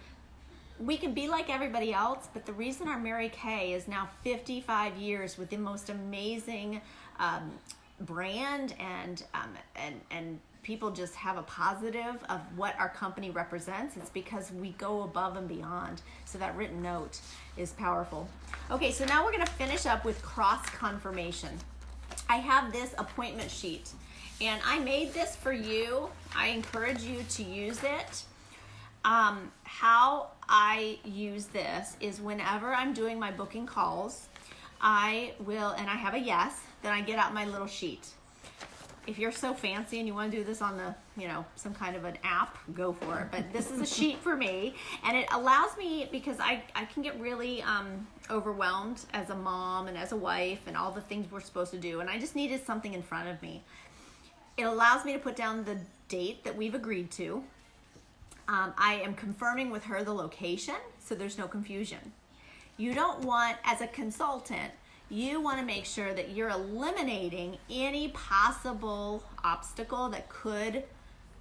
we can be like everybody else, but the reason our Mary Kay is now 55 years with the most amazing brand and people just have a positive of what our company represents, it's because we go above and beyond. So that written note is powerful. Okay, so now we're going to finish up with cross confirmation. I have this appointment sheet, and I made this for you. I encourage you to use it. How I use this is whenever I'm doing my booking calls, I will, and I have a yes, then I get out my little sheet. If you're so fancy and you want to do this on the, some kind of an app, go for it. But this is a sheet for me, and it allows me, because I can get really overwhelmed as a mom and as a wife and all the things we're supposed to do, and I just needed something in front of me. It allows me to put down the date that we've agreed to. I am confirming with her the location, so there's no confusion. You don't want, as a consultant, you want to make sure that you're eliminating any possible obstacle that could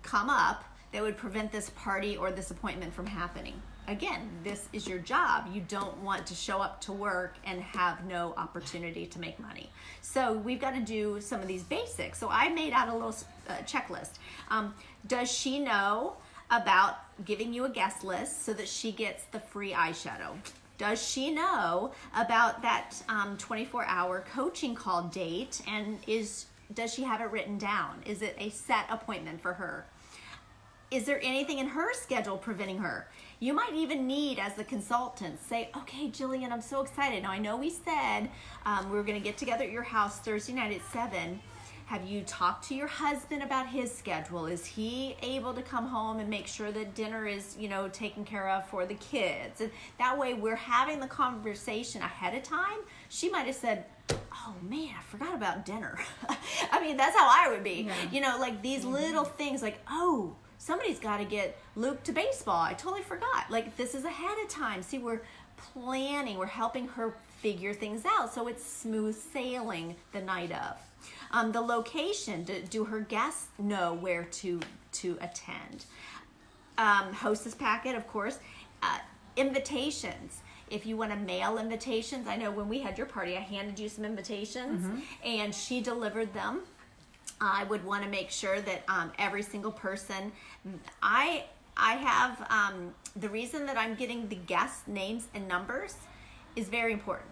come up that would prevent this party or this appointment from happening. Again, this is your job. You don't want to show up to work and have no opportunity to make money. So we've got to do some of these basics. So I made out a little checklist. Does she know about giving you a guest list so that she gets the free eyeshadow? Does she know about that 24-hour coaching call date, and does she have it written down? Is it a set appointment for her? Is there anything in her schedule preventing her? You might even need, as the consultant, say, okay, Jillian, I'm so excited. Now, I know we said we were going to get together at your house Thursday night at 7. Have you talked to your husband about his schedule? Is he able to come home and make sure that dinner is, taken care of for the kids? And that way we're having the conversation ahead of time. She might have said, oh man, I forgot about dinner. I mean, that's how I would be. Yeah. Like these little things like, oh, somebody's got to get Luke to baseball. I totally forgot. Like this is ahead of time. See, we're planning. We're helping her figure things out so it's smooth sailing the night of. The location, do her guests know where to attend? Hostess packet, of course. Invitations. If you want to mail invitations, I know when we had your party, I handed you some invitations, and she delivered them. I would want to make sure that every single person, I have, the reason that I'm getting the guest names and numbers is very important.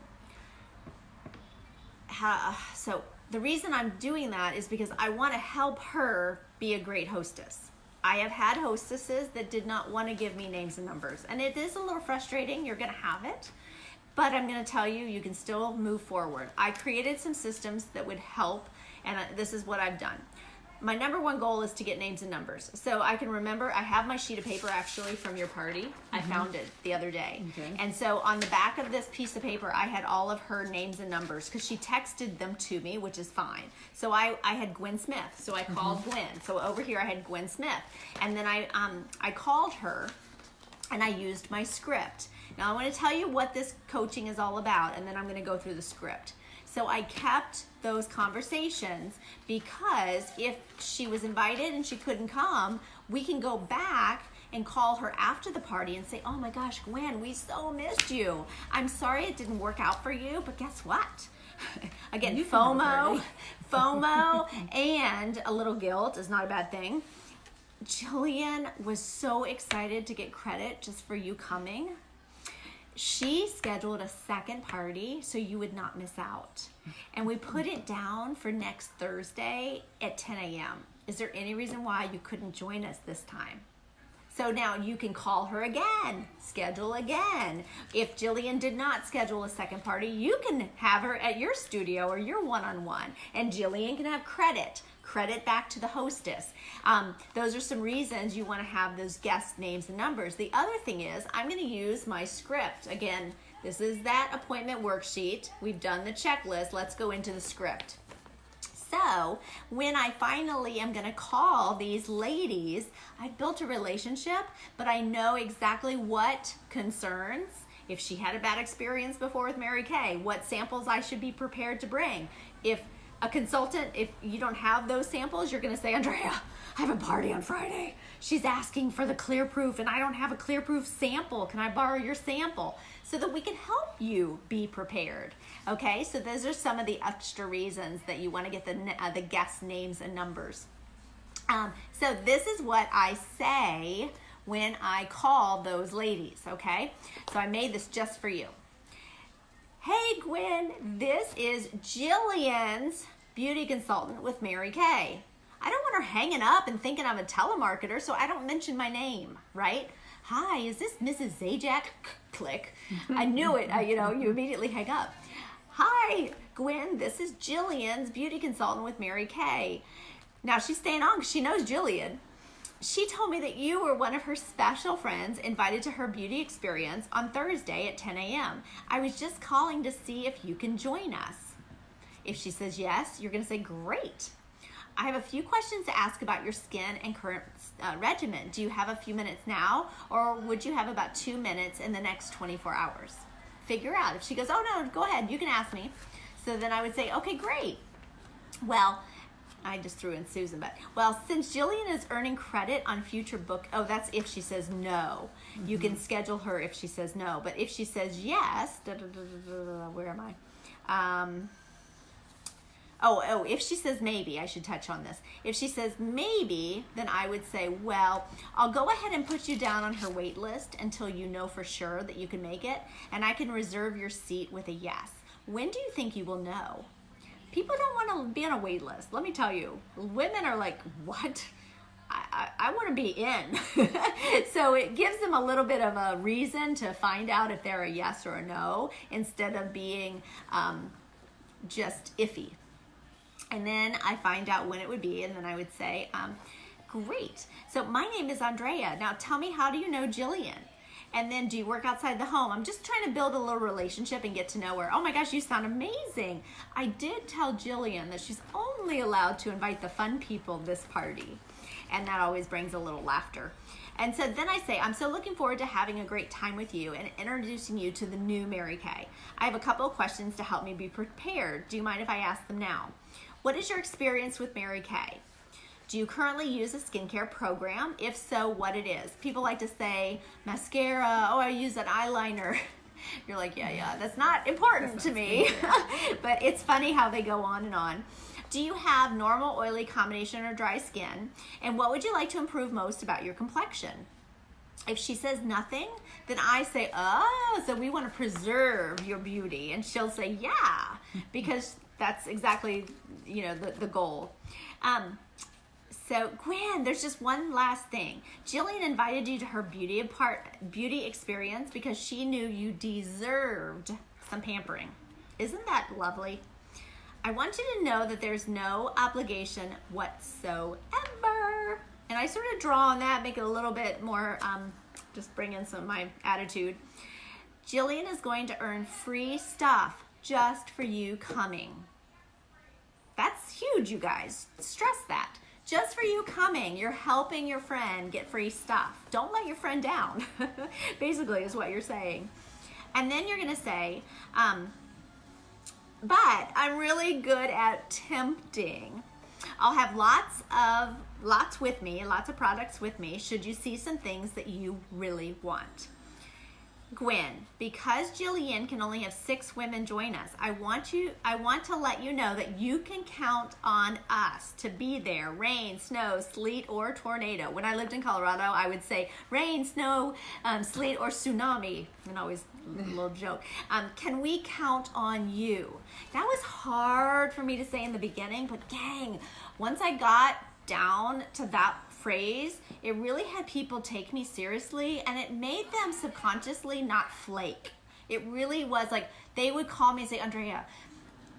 So the reason I'm doing that is because I want to help her be a great hostess. I have had hostesses that did not want to give me names and numbers, and it is a little frustrating. You're going to have it, but I'm going to tell you, you can still move forward. I created some systems that would help, and this is what I've done. My number one goal is to get names and numbers. So I can remember, I have my sheet of paper actually from your party. I found it the other day. Okay. And so on the back of this piece of paper, I had all of her names and numbers because she texted them to me, which is fine. So I had Gwen Smith. So I called Gwen. So over here I had Gwen Smith. And then I called her and I used my script. Now I want to tell you what this coaching is all about, and then I'm going to go through the script. So I kept those conversations because if she was invited and she couldn't come, we can go back and call her after the party and say, oh my gosh, Gwen, we so missed you. I'm sorry it didn't work out for you, but guess what? Again, FOMO and a little guilt is not a bad thing. Jillian was so excited to get credit just for you coming. She scheduled a second party so you would not miss out. And we put it down for next Thursday at 10 a.m. Is there any reason why you couldn't join us this time? So now you can call her again, schedule again. If Jillian did not schedule a second party, you can have her at your studio or your one-on-one, and Jillian can have credit back to the hostess. Those are some reasons you want to have those guest names and numbers. The other thing is I'm going to use my script. Again, this is that appointment worksheet. We've done the checklist. Let's go into the script. So when I finally am going to call these ladies, I've built a relationship, but I know exactly what concerns, if she had a bad experience before with Mary Kay, what samples I should be prepared to bring. If a consultant, if you don't have those samples, you're going to say, Andrea, I have a party on Friday. She's asking for the clear proof and I don't have a clear proof sample. Can I borrow your sample? So that we can help you be prepared. Okay, so those are some of the extra reasons that you want to get the guest names and numbers. So this is what I say when I call those ladies, okay? So I made this just for you. Hey Gwen, this is Jillian's beauty consultant with Mary Kay. I don't want her hanging up and thinking I'm a telemarketer, so I don't mention my name, right? Hi, is this Mrs. Zajac? Click. I knew it. You immediately hang up. Hi, Gwen, this is Jillian's beauty consultant with Mary Kay. Now she's staying on because she knows Jillian. She told me that you were one of her special friends invited to her beauty experience on Thursday at 10 a.m. I was just calling to see if you can join us. If she says yes, you're going to say, great. I have a few questions to ask about your skin and current regimen. Do you have a few minutes now, or would you have about 2 minutes in the next 24 hours? Figure out. If she goes, oh no, go ahead, you can ask me. So then I would say, okay, great. Well, I just threw in Susan, but since Jillian is earning credit on future that's if she says no. Mm-hmm. You can schedule her if she says no, but if she says yes, where am I? If she says maybe, I should touch on this. If she says maybe, then I would say, well, I'll go ahead and put you down on her wait list until you know for sure that you can make it, and I can reserve your seat with a yes. When do you think you will know? People don't want to be on a wait list. Let me tell you, women are like, what? I want to be in. So it gives them a little bit of a reason to find out if they're a yes or a no, instead of being just iffy. And then I find out when it would be, and then I would say, great. So my name is Andrea. Now tell me, how do you know Jillian? And then, do you work outside the home? I'm just trying to build a little relationship and get to know her. Oh my gosh, you sound amazing. I did tell Jillian that she's only allowed to invite the fun people this party. And that always brings a little laughter. And so then I say, I'm so looking forward to having a great time with you and introducing you to the new Mary Kay. I have a couple of questions to help me be prepared. Do you mind if I ask them now? What is your experience with Mary Kay? Do you currently use a skincare program? If so, what it is? People like to say mascara. Oh, I use an eyeliner. You're like, yeah, that's not important to me. But it's funny how they go on and on. Do you have normal, oily, combination, or dry skin? And what would you like to improve most about your complexion? If she says nothing, then I say, so we want to preserve your beauty. And she'll say, yeah, because that's exactly, the goal. So, Gwen, there's just one last thing. Jillian invited you to her beauty experience because she knew you deserved some pampering. Isn't that lovely? I want you to know that there's no obligation whatsoever. And I sort of draw on that, make it a little bit more, just bring in some of my attitude. Jillian is going to earn free stuff just for you coming. That's huge, you guys. Stress that. Just for you coming, you're helping your friend get free stuff. Don't let your friend down, basically is what you're saying. And then you're going to say, but I'm really good at tempting. I'll have lots with me, lots of products with me, should you see some things that you really want. Gwen, because Jillian can only have 6 women join us, I want to let you know that you can count on us to be there, rain, snow, sleet, or tornado. When I lived in Colorado, I would say rain, snow, sleet, or tsunami, and always a little joke. Can we count on you? That was hard for me to say in the beginning, but dang, once I got down to that phrase, it really had people take me seriously, and it made them subconsciously not flake. It really was like, they would call me and say, Andrea,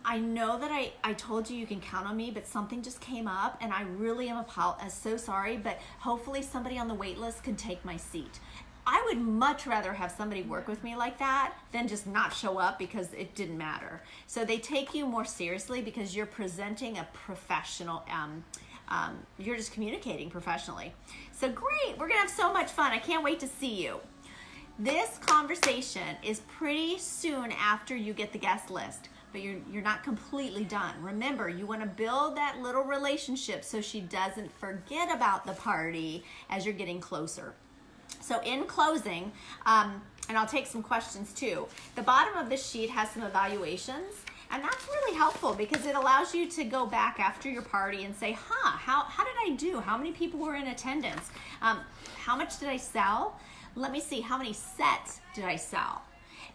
I know that I told you can count on me, but something just came up, and I really am so sorry, but hopefully somebody on the wait list can take my seat. I would much rather have somebody work with me like that than just not show up because it didn't matter. So they take you more seriously because you're presenting a professional, you're just communicating professionally. So great, we're gonna have so much fun. I can't wait to see you. This conversation is pretty soon after you get the guest list. but you're not completely done. Remember, you want to build that little relationship so she doesn't forget about the party as you're getting closer. So in closing, and I'll take some questions too, the bottom of this sheet has some evaluations, and that's really helpful because it allows you to go back after your party and say, how did I do? How many people were in attendance? How much did I sell? Let me see, how many sets did I sell?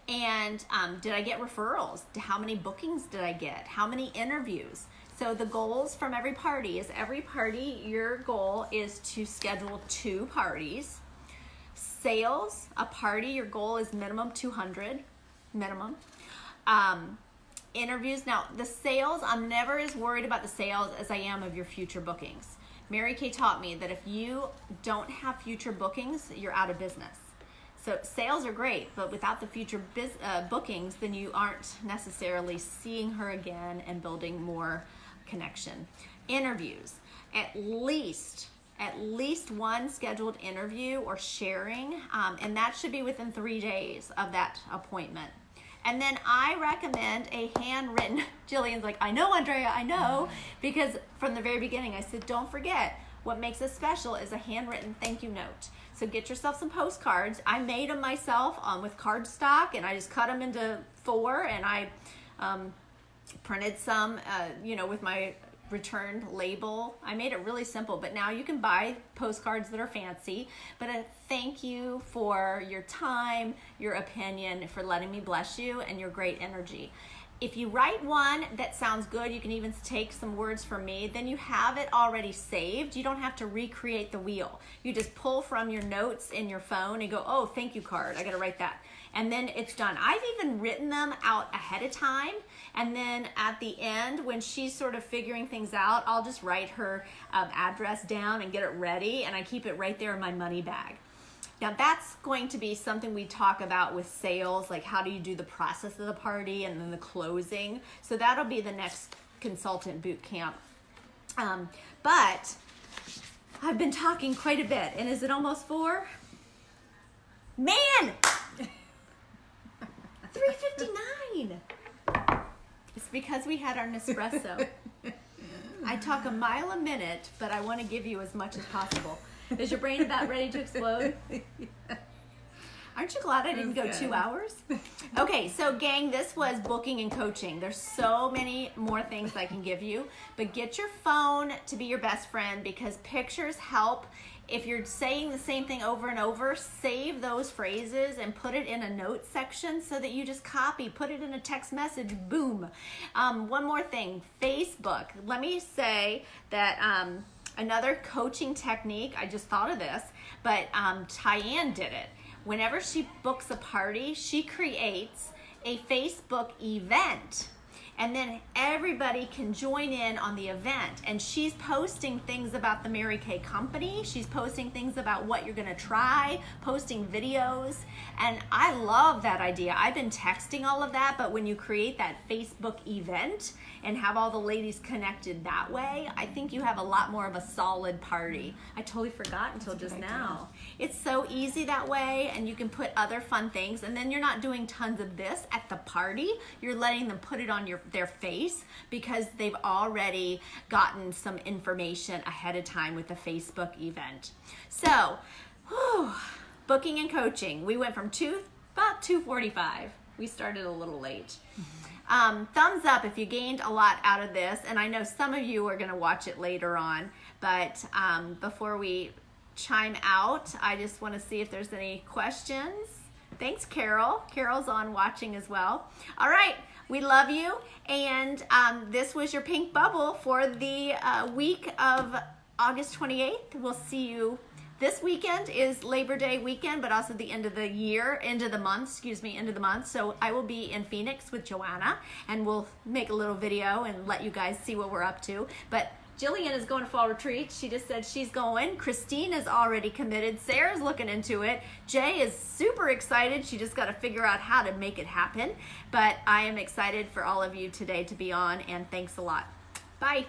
And did I get referrals? How many bookings did I get? How many interviews? So the goals from every party is your goal is to schedule 2 parties. Sales, a party, your goal is minimum 200, minimum. Interviews, now the sales, I'm never as worried about the sales as I am of your future bookings. Mary Kay taught me that if you don't have future bookings, you're out of business. So sales are great, but without the future bookings, then you aren't necessarily seeing her again and building more connection. Interviews, at least one scheduled interview or sharing, and that should be within 3 days of that appointment. And then I recommend a handwritten, Jillian's like, I know, Andrea, I know, because from the very beginning I said, don't forget, what makes us special is a handwritten thank you note. So get yourself some postcards. I made them myself with cardstock, and I just cut them into 4, and I printed some, with my returned label. I made it really simple, but now you can buy postcards that are fancy. But a thank you for your time, your opinion, for letting me bless you, and your great energy. If you write one that sounds good, you can even take some words from me, then you have it already saved. You don't have to recreate the wheel. You just pull from your notes in your phone and go, oh, thank you card, I gotta write that. And then it's done. I've even written them out ahead of time, and then at the end, when she's sort of figuring things out, I'll just write her address down and get it ready, and I keep it right there in my money bag. Now that's going to be something we talk about with sales, like how do you do the process of the party and then the closing. So that'll be the next consultant boot camp. But I've been talking quite a bit, and is it almost 4? Man! 3:59. It's because we had our Nespresso. I talk a mile a minute, but I want to give you as much as possible. Is your brain about ready to explode? Aren't you glad I didn't go 2 hours? Okay, so gang, this was booking and coaching. There's so many more things I can give you, but get your phone to be your best friend because pictures help. If you're saying the same thing over and over, save those phrases and put it in a note section so that you just copy, put it in a text message, boom. One more thing, Facebook. Let me say that another coaching technique, I just thought of this, but Tyann did it. Whenever she books a party, she creates a Facebook event. And then everybody can join in on the event. And she's posting things about the Mary Kay company. She's posting things about what you're gonna try, posting videos. And I love that idea. I've been texting all of that, but when you create that Facebook event and have all the ladies connected that way, I think you have a lot more of a solid party. I totally forgot until just now. It's so easy that way, and you can put other fun things, and then you're not doing tons of this at the party. You're letting them put it on their face because they've already gotten some information ahead of time with the Facebook event. So, booking and coaching. We went from about 2:45. We started a little late. Thumbs up if you gained a lot out of this, and I know some of you are going to watch it later on, but before we chime out, I just want to see if there's any questions. Thanks, Carol. Carol's on watching as well. All right, we love you, and this was your pink bubble for the week of August 28th. We'll see you. This weekend is Labor Day weekend, but also the end of the year, end of the month. So I will be in Phoenix with Joanna, and we'll make a little video and let you guys see what we're up to. But Jillian is going to fall retreat. She just said she's going. Christine is already committed. Sarah's looking into it. Jay is super excited. She just got to figure out how to make it happen. But I am excited for all of you today to be on, and thanks a lot. Bye.